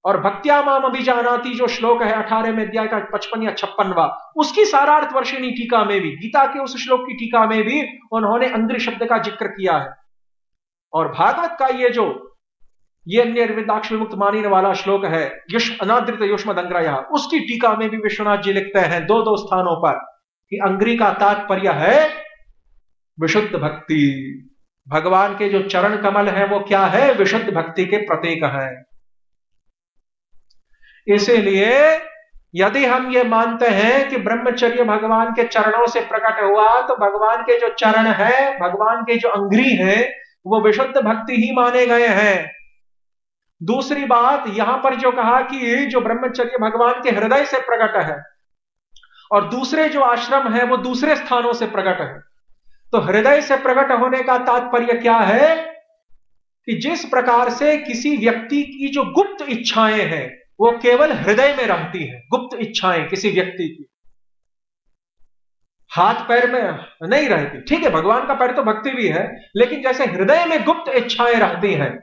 और भक्त्या माम अभिजानाति जो श्लोक है 18वें अध्याय का 55 या 56वां, उसकी सारार्थ वर्षिणी टीका में भी, गीता के उस श्लोक की टीका में भी उन्होंने अंग्री शब्द का जिक्र किया है। और भागवत का ये अन्य अरविंदाक्ष विमुक्त मानिने वाला श्लोक है अनादृत युष्मदंग्रयः, उसकी टीका में भी विश्वनाथ जी लिखते हैं 2 स्थानों पर कि अंग्री का तात्पर्य है विशुद्ध भक्ति। भगवान के जो चरण कमल है वो क्या है? विशुद्ध भक्ति के प्रतीक है। इसीलिए यदि हम ये मानते हैं कि ब्रह्मचर्य भगवान के चरणों से प्रकट हुआ, तो भगवान के जो चरण है, भगवान के जो अंग्री है, वो विशुद्ध भक्ति ही माने गए हैं। दूसरी बात, यहां पर जो कहा कि जो ब्रह्मचर्य भगवान के हृदय से प्रकट है और दूसरे जो आश्रम है वो दूसरे स्थानों से प्रकट है, तो हृदय से प्रकट होने का तात्पर्य क्या है? कि जिस प्रकार से किसी व्यक्ति की जो गुप्त इच्छाएं हैं वो केवल हृदय में रहती हैं, गुप्त इच्छाएं किसी व्यक्ति की हाथ पैर में नहीं रहती। ठीक है, भगवान का पैर तो भक्ति भी है, लेकिन जैसे हृदय में गुप्त इच्छाएं रहती हैं,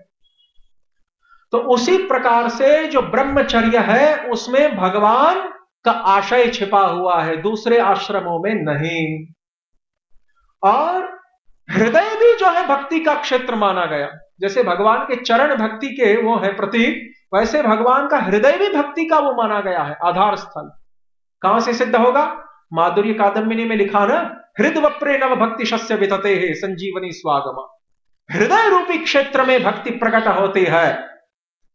तो उसी प्रकार से जो ब्रह्मचर्य है उसमें भगवान का आशय छिपा हुआ है, दूसरे आश्रमों में नहीं। और हृदय भी जो है भक्ति का क्षेत्र माना गया। जैसे भगवान के चरण भक्ति के वो है प्रतीक, वैसे भगवान का हृदय भी भक्ति का वो माना गया है, आधार स्थल। कहां से सिद्ध होगा? माधुर्य कादम्बिनी में लिखा ना, हृदय वप्रे नव भक्ति शस्य वितते है संजीवनी स्वागमा। हृदय रूपी क्षेत्र में भक्ति प्रकट होती है,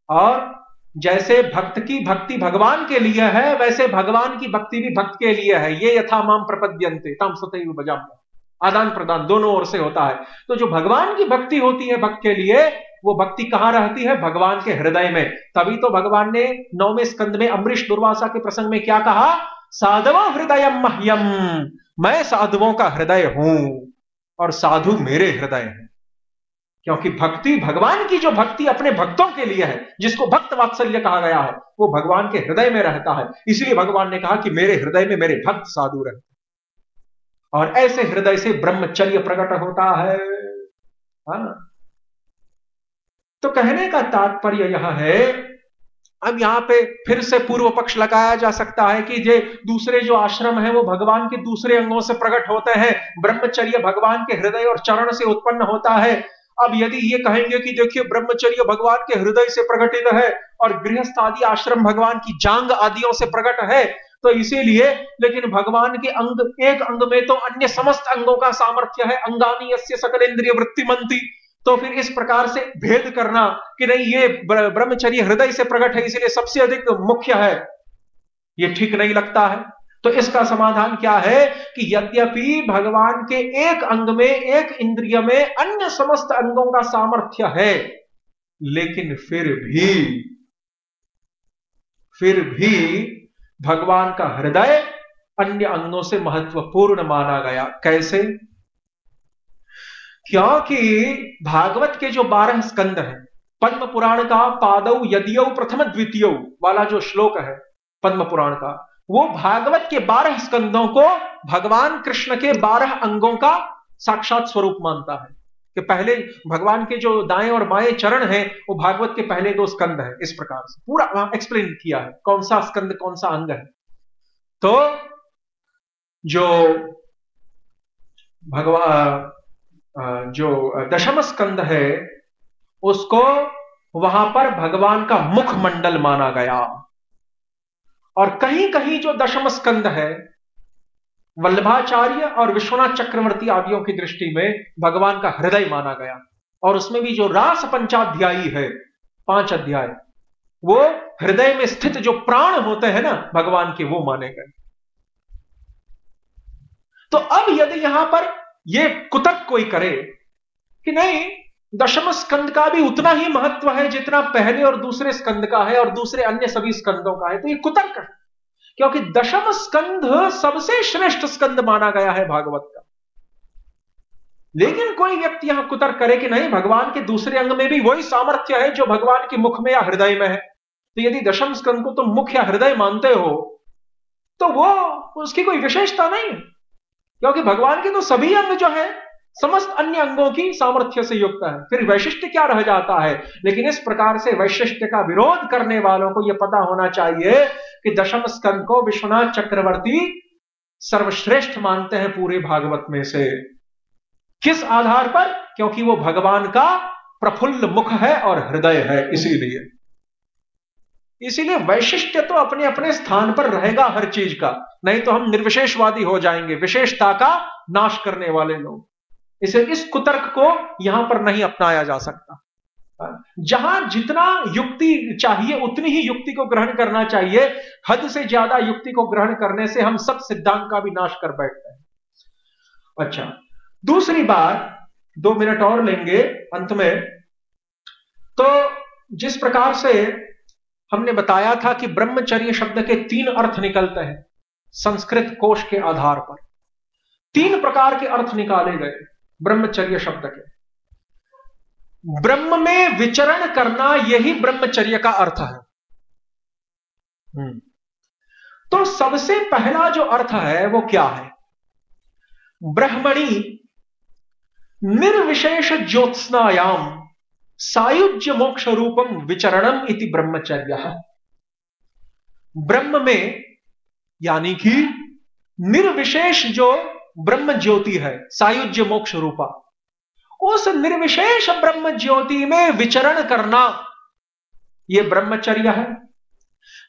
और जैसे भक्त की भक्ति भगवान के लिए है, वैसे भगवान की भक्ति भी भक्त के लिए है। ये यथा माम प्रपद्यन्ते तम सतैव भजाम्यहम्, आदान प्रदान दोनों ओर से होता है। तो जो भगवान की भक्ति होती है भक्त के लिए, वो भक्ति कहां रहती है? भगवान के हृदय में। तभी तो भगवान ने 9वें स्कंद में अम्बरीश दुर्वासा के प्रसंग में क्या कहा? साधवो हृदयम मह्यम, मैं साधुओं का हृदय हूं और साधु मेरे हृदय हैं। क्योंकि भक्ति, भगवान की जो भक्ति अपने भक्तों के लिए है, जिसको भक्त वात्सल्य कहा गया है, वो भगवान के हृदय में रहता है। इसलिए भगवान ने कहा कि मेरे हृदय में मेरे भक्त साधु रहते, और ऐसे हृदय से ब्रह्मचर्य प्रकट होता है। हाँ, तो कहने का तात्पर्य यह है, अब यहां पे फिर से पूर्व पक्ष लगाया जा सकता है कि ये दूसरे जो आश्रम है वो भगवान के दूसरे अंगों से प्रकट होते हैं, ब्रह्मचर्य भगवान के हृदय और चरण से उत्पन्न होता है। अब यदि ये कहेंगे कि देखिए ब्रह्मचर्य भगवान के हृदय से प्रकटित है और गृहस्थ आदि आश्रम भगवान की जांग आदियों से प्रकट है, तो इसीलिए, लेकिन भगवान के अंग, एक अंग में तो अन्य समस्त अंगों का सामर्थ्य है, अंगानी यस्य सकल इंद्रिय वृत्तिमंती। तो फिर इस प्रकार से भेद करना कि नहीं ये ब्रह्मचर्य हृदय से प्रकट है इसलिए सबसे अधिक मुख्य है, ये ठीक नहीं लगता है। तो इसका समाधान क्या है कि यद्यपि भगवान के एक अंग में, एक इंद्रिय में अन्य समस्त अंगों का सामर्थ्य है, लेकिन फिर भी भगवान का हृदय अन्य अंगों से महत्वपूर्ण माना गया। कैसे? क्योंकि भागवत के जो 12 स्कंद हैं, पद्म पुराण का पादौ यदियौ प्रथम द्वितीय वाला जो श्लोक है पद्म पुराण का, वो भागवत के 12 स्कंदों को भगवान कृष्ण के 12 अंगों का साक्षात स्वरूप मानता है। कि पहले भगवान के जो दाएं और बाएं चरण हैं वो भागवत के पहले 2 स्कंद है। इस प्रकार से पूरा एक्सप्लेन किया है कौन सा स्कंद कौन सा अंग है। तो जो भगवान जो दशम स्कंद है उसको वहां पर भगवान का मुख मंडल माना गया, और कहीं कहीं जो दशम स्कंद है वल्लभाचार्य और विश्वनाथ चक्रवर्ती आदियों की दृष्टि में भगवान का हृदय माना गया, और उसमें भी जो रास पंचाध्यायी है 5 अध्याय, वो हृदय में स्थित जो प्राण होते हैं ना भगवान के, वो माने गए। तो अब यदि यहां पर ये कुतर्क कोई करे कि नहीं दशम स्कंद का भी उतना ही महत्व है जितना पहले और दूसरे स्कंद का है और दूसरे अन्य सभी स्कंदों का है, तो ये कुतर्क है। क्योंकि दशम स्कंद सबसे श्रेष्ठ स्कंद माना गया है भागवत का। लेकिन कोई व्यक्ति यहां कुतर्क करे कि नहीं भगवान के दूसरे अंग में भी वही सामर्थ्य है जो भगवान के मुख में या हृदय में है, तो यदि दशम स्कंद को तुम मुख या हृदय मानते हो तो वो उसकी कोई विशेषता नहीं है, क्योंकि भगवान के तो सभी अंग जो है समस्त अन्य अंगों की सामर्थ्य से युक्त है। फिर वैशिष्ट्य क्या रह जाता है? लेकिन इस प्रकार से वैशिष्ट्य का विरोध करने वालों को यह पता होना चाहिए कि दशम स्कंद को विश्वनाथ चक्रवर्ती सर्वश्रेष्ठ मानते हैं पूरे भागवत में से। किस आधार पर? क्योंकि वो भगवान का प्रफुल्ल मुख है और हृदय है, इसीलिए वैशिष्ट्य तो अपने अपने स्थान पर रहेगा हर चीज का, नहीं तो हम निर्विशेषवादी हो जाएंगे, विशेषता का नाश करने वाले लोग। इसे इस कुतर्क को यहां पर नहीं अपनाया जा सकता। जहां जितना युक्ति चाहिए उतनी ही युक्ति को ग्रहण करना चाहिए, हद से ज्यादा युक्ति को ग्रहण करने से हम सब सिद्धांत का भी नाश कर बैठते हैं। अच्छा, दूसरी बात, 2 मिनट और लेंगे अंत में। तो जिस प्रकार से हमने बताया था कि ब्रह्मचर्य शब्द के 3 अर्थ निकलते हैं संस्कृत कोश के आधार पर, 3 प्रकार के अर्थ निकाले गए ब्रह्मचर्य शब्द के। ब्रह्म में विचरण करना यही ब्रह्मचर्य का अर्थ है। तो सबसे पहला जो अर्थ है वो क्या है? ब्रह्मणि निर्विशेष ज्योत्स्नायाम सायुज्य मोक्ष रूपम विचरणम इति ब्रह्मचर्य। ब्रह्म में यानी कि निर्विशेष जो ब्रह्म ज्योति है सायुज्य मोक्ष रूपा, उस निर्विशेष ब्रह्म ज्योति में विचरण करना यह ब्रह्मचर्य है।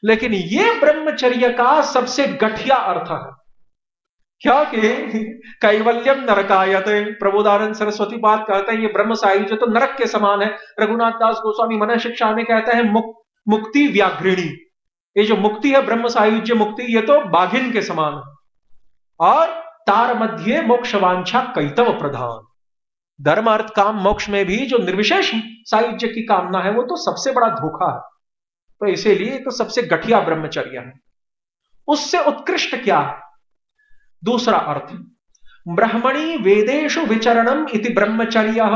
लेकिन यह ब्रह्मचर्य का सबसे गठिया अर्थ है। क्योंकि कैवल्यम नरकायते, प्रबोधानंद सरस्वती बात कहते हैं ये ब्रह्म सायुज्य तो नरक के समान है। रघुनाथ दास गोस्वामी मन शिक्षा में कहते हैं मुक्ति व्याघ्रिणी, ये जो मुक्ति है ब्रह्म सायुज्य मुक्ति, ये तो बाघिन के समान है। और तार मध्य मोक्ष वांछा कैतव प्रधान, धर्म अर्थ काम मोक्ष में भी जो निर्विशेष सायुज्य की कामना है वो तो सबसे बड़ा धोखा है। तो इसीलिए तो सबसे घटिया ब्रह्मचर्य है। उससे उत्कृष्ट क्या है? दूसरा अर्थ, ब्रह्मणि वेदेषु विचरणम इति ब्रह्मचर्य।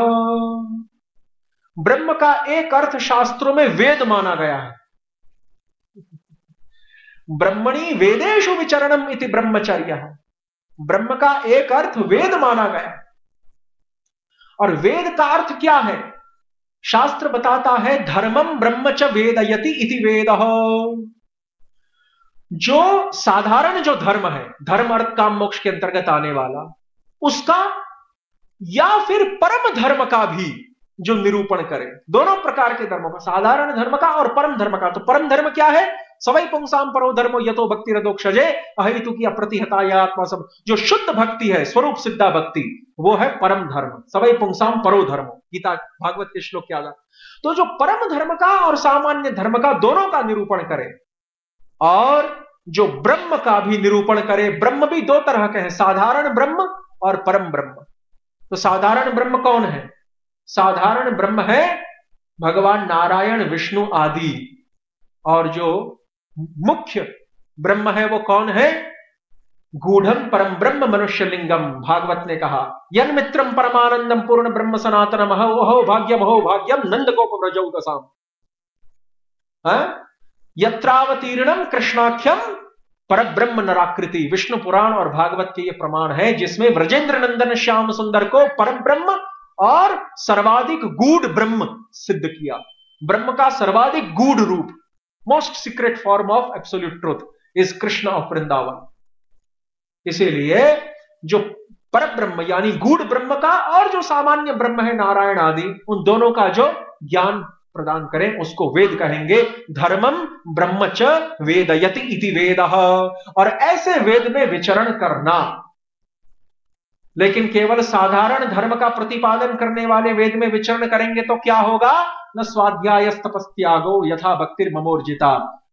ब्रह्म का एक अर्थ शास्त्रों में वेद माना गया है। ब्रह्मणि वेदेषु विचरणम इति ब्रह्मचर्य, ब्रह्म का एक अर्थ वेद माना गया। और वेद का अर्थ क्या है? शास्त्र बताता है धर्मम ब्रह्म च वेदयति इति वेदः। जो साधारण जो धर्म है, धर्म अर्थ काम मोक्ष के अंतर्गत आने वाला, उसका या फिर परम धर्म का भी जो निरूपण करे, दोनों प्रकार के धर्मों का, साधारण धर्म का और परम धर्म का। तो परम धर्म क्या है? सवै पुंसाम परो धर्मो यतो भक्ति रदोक्षजे अहेतु की अप्रतिहता या आत्मा सब, जो शुद्ध भक्ति है, स्वरूप सिद्धा भक्ति, वो है परम धर्म। सवै पुंसाम परो धर्मो, गीता भागवत के श्लोक याद। तो जो परम धर्म का और सामान्य धर्म का दोनों का निरूपण करे, और जो ब्रह्म का भी निरूपण करे। ब्रह्म भी दो तरह के हैं, साधारण ब्रह्म और परम ब्रह्म। तो साधारण ब्रह्म कौन है? साधारण ब्रह्म है भगवान नारायण विष्णु आदि, और जो मुख्य ब्रह्म है वो कौन है? गूढ़म परम ब्रह्म मनुष्य लिंगम। भागवत ने कहा यन मित्रम परमानंदम पूर्ण ब्रह्म सनातनम अहो भाग्यम नंद गोप व्रजौ दसाम। यत्रावतीर्णम कृष्णाख्यम परब्रह्म नराकृति। विष्णु पुराण और भागवत के ये प्रमाण है, जिसमें व्रजेंद्र नंदन श्याम सुंदर को परम ब्रह्म और सर्वाधिक गूढ़ ब्रह्म सिद्ध किया। ब्रह्म का सर्वाधिक गूढ़ रूप, most secret form of absolute truth is Krishna of Vrindavan. इसीलिए जो पर ब्रह्म यानी गूढ़ ब्रह्म का और जो सामान्य ब्रह्म है नारायण आदि, उन दोनों का जो ज्ञान प्रदान करें उसको वेद कहेंगे। धर्मम ब्रह्म च वेदयति इति वेदः। और ऐसे वेद में विचरण करना। लेकिन केवल साधारण धर्म का प्रतिपादन करने वाले वेद में विचरण करेंगे तो क्या होगा? न स्वाध्याय तपस्त्यागो यथा भक्तिर ममोर्जिता।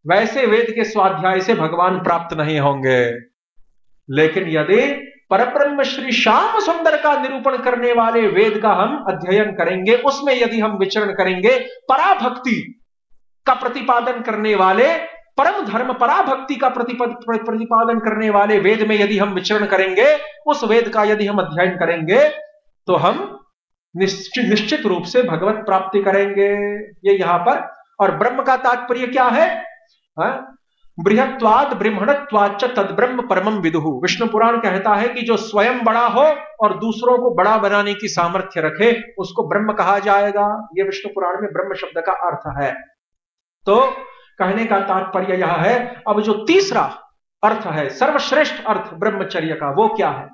वैसे वेद के स्वाध्याय से भगवान प्राप्त नहीं होंगे। लेकिन यदि परब्रह्म श्री श्याम सुंदर का निरूपण करने वाले वेद का हम अध्ययन करेंगे, उसमें यदि हम विचरण करेंगे, पराभक्ति का प्रतिपादन करने वाले, परम धर्म पराभक्ति का प्रतिपादन करने वाले वेद में यदि हम विचरण करेंगे, उस वेद का यदि हम अध्ययन करेंगे, तो हम निश्चित रूप से भगवत प्राप्ति करेंगे। ये यहां पर। और ब्रह्म का तात्पर्य क्या है? बृहत्वाद ब्रह्मणत्वाच्च तद्ब्रह्म परमं विदुः। विष्णु पुराण कहता है कि जो स्वयं बड़ा हो और दूसरों को बड़ा बनाने की सामर्थ्य रखे, उसको ब्रह्म कहा जाएगा। यह विष्णु पुराण में ब्रह्म शब्द का अर्थ है। तो कहने का तात्पर्य यह है। अब जो तीसरा अर्थ है, सर्वश्रेष्ठ अर्थ ब्रह्मचर्य का, वो क्या है?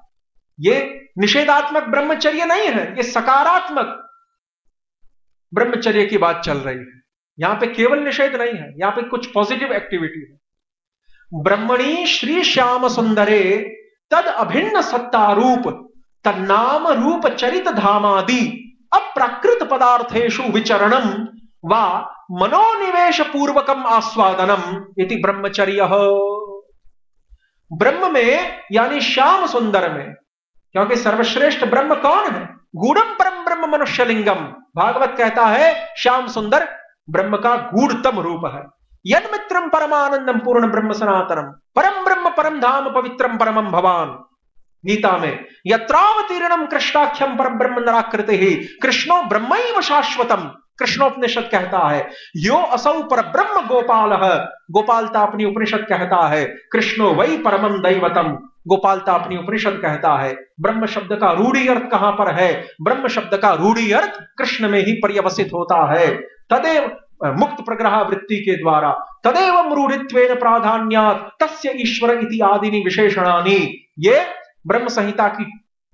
ये निषेधात्मक ब्रह्मचर्य नहीं है, ये सकारात्मक ब्रह्मचर्य की बात चल रही है। यहां पे केवल निषेध नहीं है, यहां पे कुछ पॉजिटिव एक्टिविटी है। ब्रह्मणि श्री श्याम सुंदरे तद अभिन्न सत्तारूप तन्नाम रूप चरित धामादि अप्राकृत पदार्थेषु विचरणम व मनोनिवेश पूर्वकम आस्वादनम इति ब्रह्मचर्य। ब्रह्म में यानी श्याम सुंदर में, क्योंकि सर्वश्रेष्ठ ब्रह्म कौन है? गूढ़म परम ब्रह्म मनुष्य लिंगम। भागवत कहता है श्याम सुंदर ब्रह्म का गूढ़तम रूप है। यन मित्रम परमानंदम पूर्ण ब्रह्म सनातनम परम ब्रह्म परम धाम पवित्रम परमम भवान। गीता में यत्रावतीर्णम कृष्णाख्यम परम ब्रह्म नराकृति ही कृष्णो ब्रह्मैव शाश्वतम। कृष्णोपनिषद कहता है यो असौ पर ब्रह्म गोपाल। गोपालता अपनी उपनिषद कहता है कृष्णो वै परमम दैवतम। गोपालता अपनी उपनिषद कहता है। ब्रह्म शब्द का रूढ़ी अर्थ कहां पर है? ब्रह्म शब्द का रूढ़ी अर्थ कृष्ण में ही पर्यवसित होता है। तदेव मुक्त प्रग्रह वृत्ति के द्वारा तदेव रूढ़ित्वेन प्राधान्यात् तस्य ईश्वर इति आदिनि विशेषणानि। ये ब्रह्म संहिता की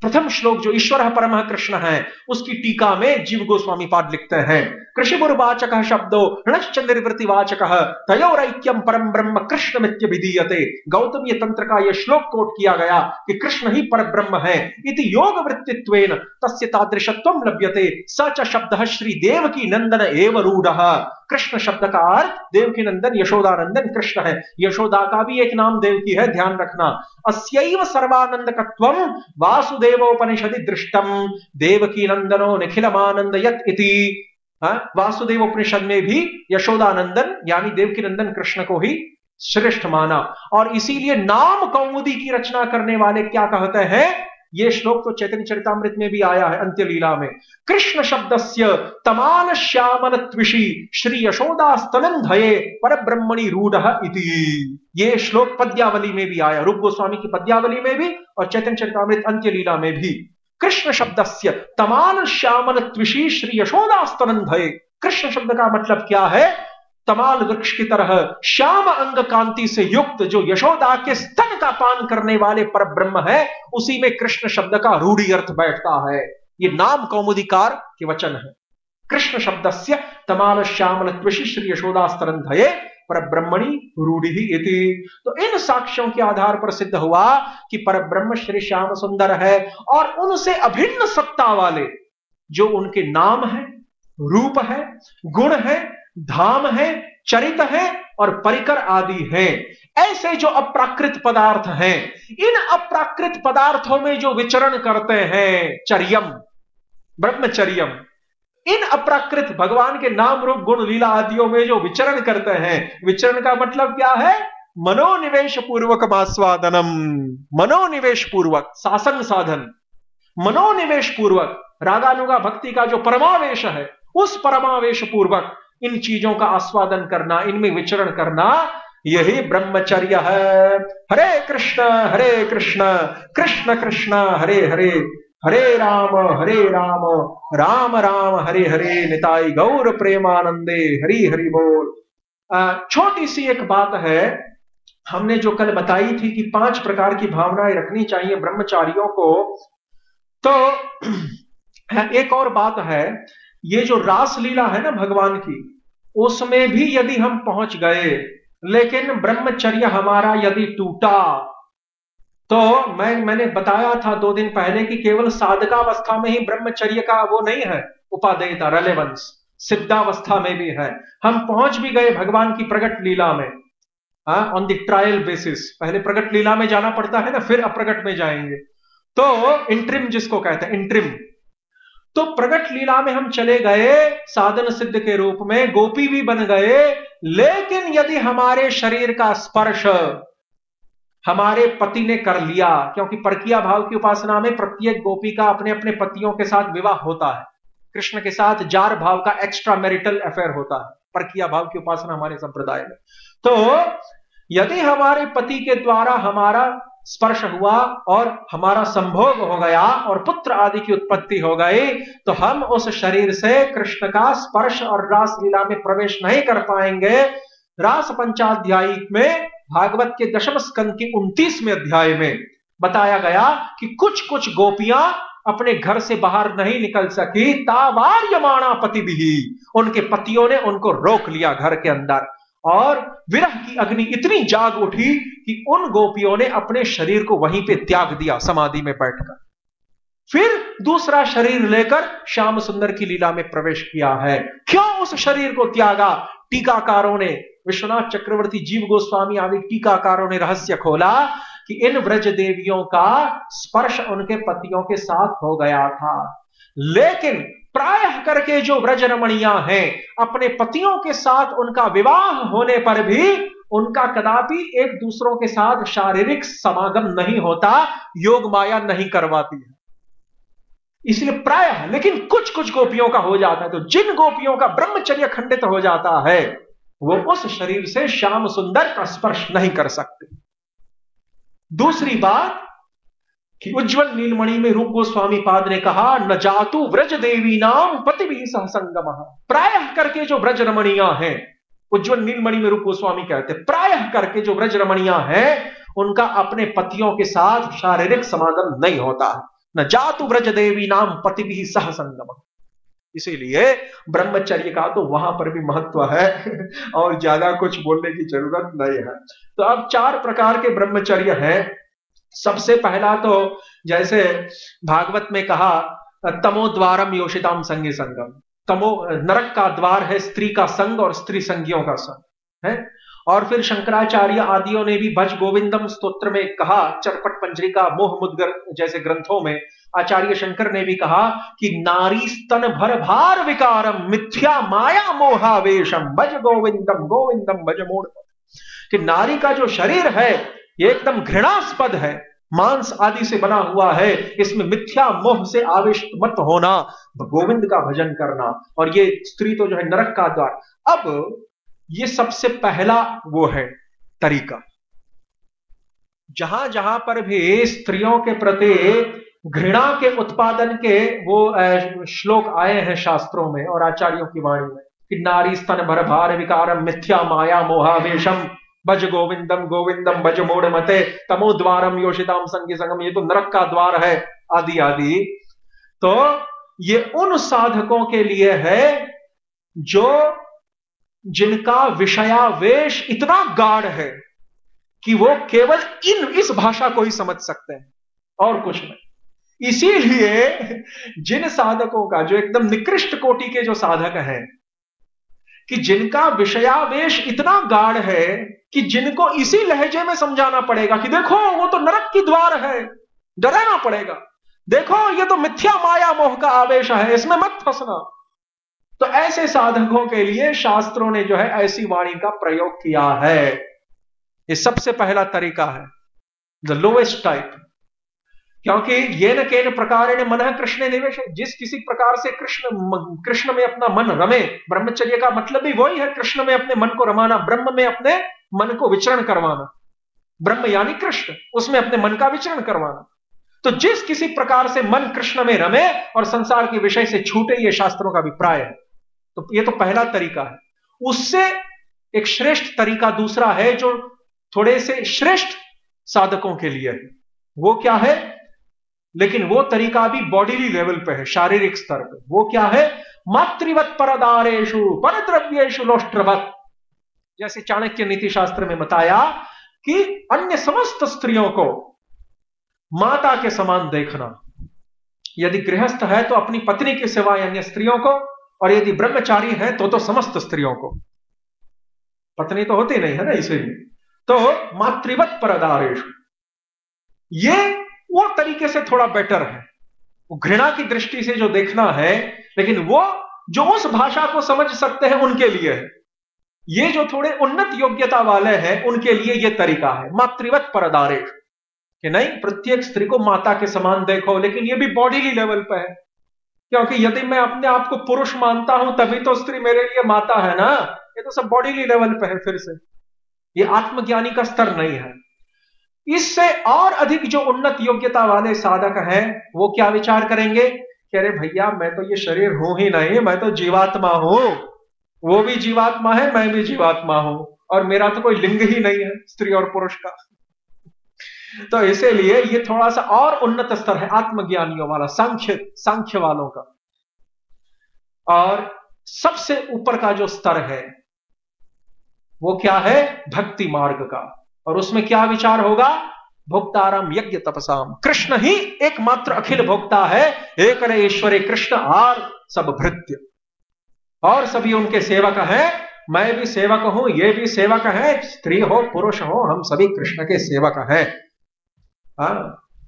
प्रथम श्लोक जो ईश्वर परमः कृष्ण है, उसकी टीका में जीव गोस्वामी पाद लिखते हैं, कृषिबुर्वाचक शब्दो णश्च निर्वृतिवाचक तयोरैक्यम परम ब्रह्म कृष्ण मित्यभिधीयते। गौतमीय तंत्र का यह श्लोक कोट किया गया कि कृष्ण ही पर ब्रह्म है, इति योग वृत्तित्वेन तस्य तादृशत्वम लभ्यते। स च शब्दः श्री देवकी नंदन एव रूढ़ः। कृष्ण शब्द का अर्थ देवकी नंदन यशोदानंदन कृष्ण है। यशोदा का भी एक नाम देवकी है, ध्यान रखना। अस्यैव सर्वानंदकत्वम वासुदेवोपनिषदि दृष्टम देवकी नंदनो निखिलमानंदयत इति। वासुदेव उपनिषद में भी यशोदानंदन यानी देवकी नंदन कृष्ण को ही श्रेष्ठ माना। और इसीलिए नाम कौमुदी की रचना करने वाले क्या कहते हैं, ये श्लोक तो चैतन्य चरितामृत में भी आया है अंत्य लीला में। कृष्ण शब्दस्य तमाल श्यामल त्विषी श्री यशोदास्तनम धये पर ब्रह्मणि रूढ़ः इति। ये श्लोक पद्यावली में भी आया, रूप गोस्वामी की पद्यावली में भी और चैतन्य चरितामृत अंत्य लीला में भी। कृष्ण शब्दस्य तमाल श्यामल त्विषी श्री यशोदास्तनम धये। कृष्ण शब्द का मतलब क्या है, तमाल वृक्ष की तरह श्याम अंग कांति से युक्त जो यशोदा के स्तन का पान करने वाले पर ब्रह्म है, उसी में कृष्ण शब्द का रूढ़ी अर्थ बैठता है। ये नाम कौमुदीकार के वचन है। कृष्ण शब्दस्य तमाल श्यामल त्विषि श्री यशोदास्तनम धये पर ब्रह्मणि रूढ़ी इति। तो इन साक्ष्यों के आधार पर सिद्ध हुआ कि पर ब्रह्म श्री श्याम सुंदर है और उनसे अभिन्न सत्ता वाले जो उनके नाम है, रूप है, गुण है, धाम है, चरित है और परिकर आदि हैं, ऐसे जो अप्राकृत पदार्थ हैं, इन अप्राकृत पदार्थों में जो विचरण करते हैं, चर्यम ब्रह्मचर्यम, इन अप्राकृत भगवान के नाम रूप गुण लीला आदियों में जो विचरण करते हैं, विचरण का मतलब क्या है, मनोनिवेश पूर्वक आस्वादनम। मनोनिवेश पूर्वक शासन साधन, मनोनिवेश पूर्वक रागानुगा भक्ति का जो परमावेश है, उस परमावेश पूर्वक इन चीजों का आस्वादन करना, इनमें विचरण करना, यही ब्रह्मचर्य है। हरे कृष्ण कृष्ण कृष्ण हरे हरे, हरे राम राम राम हरे हरे, निताई गौर प्रेमानंदे, हरि हरि बोल। छोटी सी एक बात है, हमने जो कल बताई थी कि 5 प्रकार की भावनाएं रखनी चाहिए ब्रह्मचारियों को। तो एक और बात है, ये जो रास लीला है ना भगवान की, उसमें भी यदि हम पहुंच गए लेकिन ब्रह्मचर्य हमारा यदि टूटा, तो मैंने बताया था 2 दिन पहले कि केवल साधकावस्था में ही ब्रह्मचर्य का वो नहीं है उपादेयता, रेलेवेंस, सिद्धावस्था में भी है। हम पहुंच भी गए भगवान की प्रकट लीला में, ऑन द ट्रायल बेसिस, पहले प्रकट लीला में जाना पड़ता है ना, फिर अप्रकट में जाएंगे, तो इंट्रिम जिसको कहते हैं, इंट्रिम। तो प्रकट लीला में हम चले गए साधन सिद्ध के रूप में, गोपी भी बन गए, लेकिन यदि हमारे शरीर का स्पर्श हमारे पति ने कर लिया, क्योंकि परकीय भाव की उपासना में प्रत्येक गोपी का अपने अपने पतियों के साथ विवाह होता है, कृष्ण के साथ जार भाव का एक्स्ट्रा मैरिटल अफेयर होता है परकीय भाव की उपासना हमारे संप्रदाय में। तो यदि हमारे पति के द्वारा हमारा स्पर्श हुआ और हमारा संभोग हो गया और पुत्र आदि की उत्पत्ति हो गई, तो हम उस शरीर से कृष्ण का स्पर्श और रास लीला में प्रवेश नहीं कर पाएंगे। रास पंचाध्यायी में भागवत के 10वें स्कंद के 29वें अध्याय में बताया गया कि कुछ कुछ गोपियां अपने घर से बाहर नहीं निकल सकी, तावार्यमाणा पति भी, उनके पतियों ने उनको रोक लिया घर के अंदर, और विरह की अग्नि इतनी जाग उठी कि उन गोपियों ने अपने शरीर को वहीं पे त्याग दिया समाधि में बैठकर, फिर दूसरा शरीर लेकर श्याम सुंदर की लीला में प्रवेश किया है। क्यों उस शरीर को त्यागा? टीकाकारों ने, विश्वनाथ चक्रवर्ती, जीव गोस्वामी आदि टीकाकारों ने रहस्य खोला कि इन व्रज देवियों का स्पर्श उनके पतियों के साथ हो गया था, लेकिन प्रायः करके जो व्रज रमणियां हैं, अपने पतियों के साथ उनका विवाह होने पर भी उनका कदापि एक दूसरों के साथ शारीरिक समागम नहीं होता, योग माया नहीं करवाती है, इसलिए प्रायः, लेकिन कुछ कुछ गोपियों का हो जाता है। तो जिन गोपियों का ब्रह्मचर्य खंडित हो जाता है, वो उस शरीर से श्याम सुंदर का स्पर्श नहीं कर सकते। दूसरी बात कि उज्ज्वल नीलमणि में रूप गोस्वामी पाद ने कहा, न जातु व्रज देवी नाम पति भी सह संगम। प्रायः करके जो व्रज रमणियां हैं, उज्ज्वल नीलमणि में रूप गोस्वामी कहते हैं, प्रायः करके जो व्रज रमणियां हैं, उनका अपने पतियों के साथ शारीरिक समागम नहीं होता है। न जातु ब्रज देवी नाम पति भी सह संगम। इसीलिए ब्रह्मचर्य का तो वहां पर भी महत्व है और ज्यादा कुछ बोलने की जरूरत नहीं है। तो अब 4 प्रकार के ब्रह्मचर्य हैं। सबसे पहला तो जैसे भागवत में कहा, तमोद्वारम योषिताम संगी संगम। तमो नरक का द्वार है स्त्री का संग और स्त्री संगियों का संग है। और फिर शंकराचार्य आदियों ने भी भज गोविंदम स्तोत्र में कहा, चरपट पंजरिका मोह मुद्गर जैसे ग्रंथों में आचार्य शंकर ने भी कहा कि नारी स्तन भर भार विकारम मिथ्या माया मोहावेशम भज गोविंदम गोविंदम भज मोड़। कि नारी का जो शरीर है ये एकदम घृणास्पद है, मांस आदि से बना हुआ है, इसमें मिथ्या मोह से आविष्ट मत होना, गोविंद का भजन करना। और ये स्त्री तो जो है नरक का द्वार। अब ये सबसे पहला वो है तरीका। जहां जहां पर भी स्त्रियों के प्रति घृणा के उत्पादन के वो श्लोक आए हैं शास्त्रों में और आचार्यों की वाणी में कि नारी स्तन भर भार विकारम मिथ्या माया मोहावेशम भज गोविंदम गोविंदम भज मोड़ मते तमोद्वारम योषिताम संगी संगम, ये तो नरक का द्वार है आदि आदि। तो ये उन साधकों के लिए है जो जिनका विषयावेश इतना गाढ़ है कि वो केवल इस भाषा को ही समझ सकते हैं और कुछ नहीं। इसीलिए जिन साधकों का जो एकदम निकृष्ट कोटि के जो साधक हैं कि जिनका विषयावेश इतना गाढ़ है कि जिनको इसी लहजे में समझाना पड़ेगा कि देखो वो तो नरक की द्वार है, डराना पड़ेगा, देखो ये तो मिथ्या माया मोह का आवेश है, इसमें मत फंसना। तो ऐसे साधकों के लिए शास्त्रों ने जो है ऐसी वाणी का प्रयोग किया है। ये सबसे पहला तरीका है, द लोएस्ट टाइप। क्योंकि ये न केन प्रकार मन कृष्ण निवेश, जिस किसी प्रकार से कृष्ण में अपना मन रमे। ब्रह्मचर्य का मतलब भी वही है, कृष्ण में अपने मन को रमाना, ब्रह्म में अपने मन को विचरण करवाना। ब्रह्म यानी कृष्ण, उसमें अपने मन का विचरण करवाना। तो जिस किसी प्रकार से मन कृष्ण में रमे और संसार के विषय से छूटे, ये शास्त्रों का अभिप्राय है। तो ये तो पहला तरीका है। उससे एक श्रेष्ठ तरीका दूसरा है जो थोड़े से श्रेष्ठ साधकों के लिए है। वो क्या है? लेकिन वो तरीका भी बॉडीली लेवल पे है, शारीरिक स्तर पे। वो क्या है? मातृवत परदारेषु परद्रव्येषु लोष्ट्रवत। जैसे चाणक्य नीति शास्त्र में बताया कि अन्य समस्त स्त्रियों को माता के समान देखना। यदि गृहस्थ है तो अपनी पत्नी के सिवाय अन्य स्त्रियों को, और यदि ब्रह्मचारी है तो समस्त स्त्रियों को। पत्नी तो होती नहीं है ना, इसीलिए तो मातृवत परदारेषु, ये वो तरीके से थोड़ा बेटर है। वो घृणा की दृष्टि से जो देखना है, लेकिन वो जो उस भाषा को समझ सकते हैं उनके लिए है। ये जो थोड़े उन्नत योग्यता वाले हैं उनके लिए ये तरीका है मातृवत परदारेषु, कि नहीं प्रत्येक स्त्री को माता के समान देखो। लेकिन ये भी बॉडीली लेवल पे है, क्योंकि यदि मैं अपने आप को पुरुष मानता हूं तभी तो स्त्री मेरे लिए माता है ना। ये तो सब बॉडीली लेवल पे है। फिर से ये आत्मज्ञानी का स्तर नहीं है। इससे और अधिक जो उन्नत योग्यता वाले साधक हैं वो क्या विचार करेंगे कि अरे भैया मैं तो ये शरीर हूं ही नहीं, मैं तो जीवात्मा हूं, वो भी जीवात्मा है, मैं भी जीवात्मा हूं, और मेरा तो कोई लिंग ही नहीं है स्त्री और पुरुष का। तो इसीलिए ये थोड़ा सा और उन्नत स्तर है आत्मज्ञानियों वाला, सांख्य वालों का। और सबसे ऊपर का जो स्तर है वो क्या है? भक्ति मार्ग का। और उसमें क्या विचार होगा? भोक्ताराम यज्ञ तपसाम, कृष्ण ही एकमात्र अखिल भोक्ता है। एक ईश्वरे कृष्ण आर सब भृत्य, और सभी उनके सेवक हैं। मैं भी सेवक हूं, ये भी सेवक है, स्त्री हो पुरुष हो, हम सभी कृष्ण के सेवक हैं।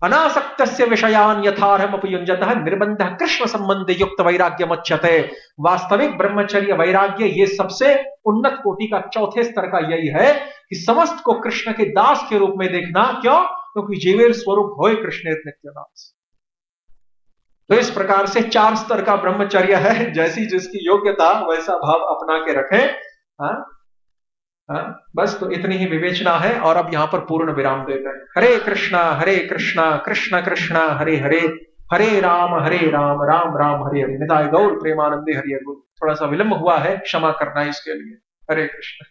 अनासक्तस्य विषयान यथार्हम उपयुञ्जतः निर्बंध कृष्ण संबंध युक्त वैराग्य मच्यते। वास्तविक ब्रह्मचर्य वैराग्य ये सबसे उन्नत कोटि का चौथे स्तर का यही है कि समस्त को कृष्ण के दास के रूप में देखना। क्यों? क्योंकि जीवेर स्वरूप होय कृष्ण नित्य दास। तो इस प्रकार से 4 स्तर का ब्रह्मचर्य है। जैसी जिसकी योग्यता वैसा भाव अपना के रखें। बस तो इतनी ही विवेचना है। और अब यहां पर पूर्ण विराम देते हैं। हरे कृष्णा कृष्ण कृष्ण हरे हरे, हरे राम राम राम हरे हरे। निताय गौर प्रेमानंदे हरि हरि। थोड़ा सा विलंब हुआ है, क्षमा करना इसके लिए। हरे कृष्ण।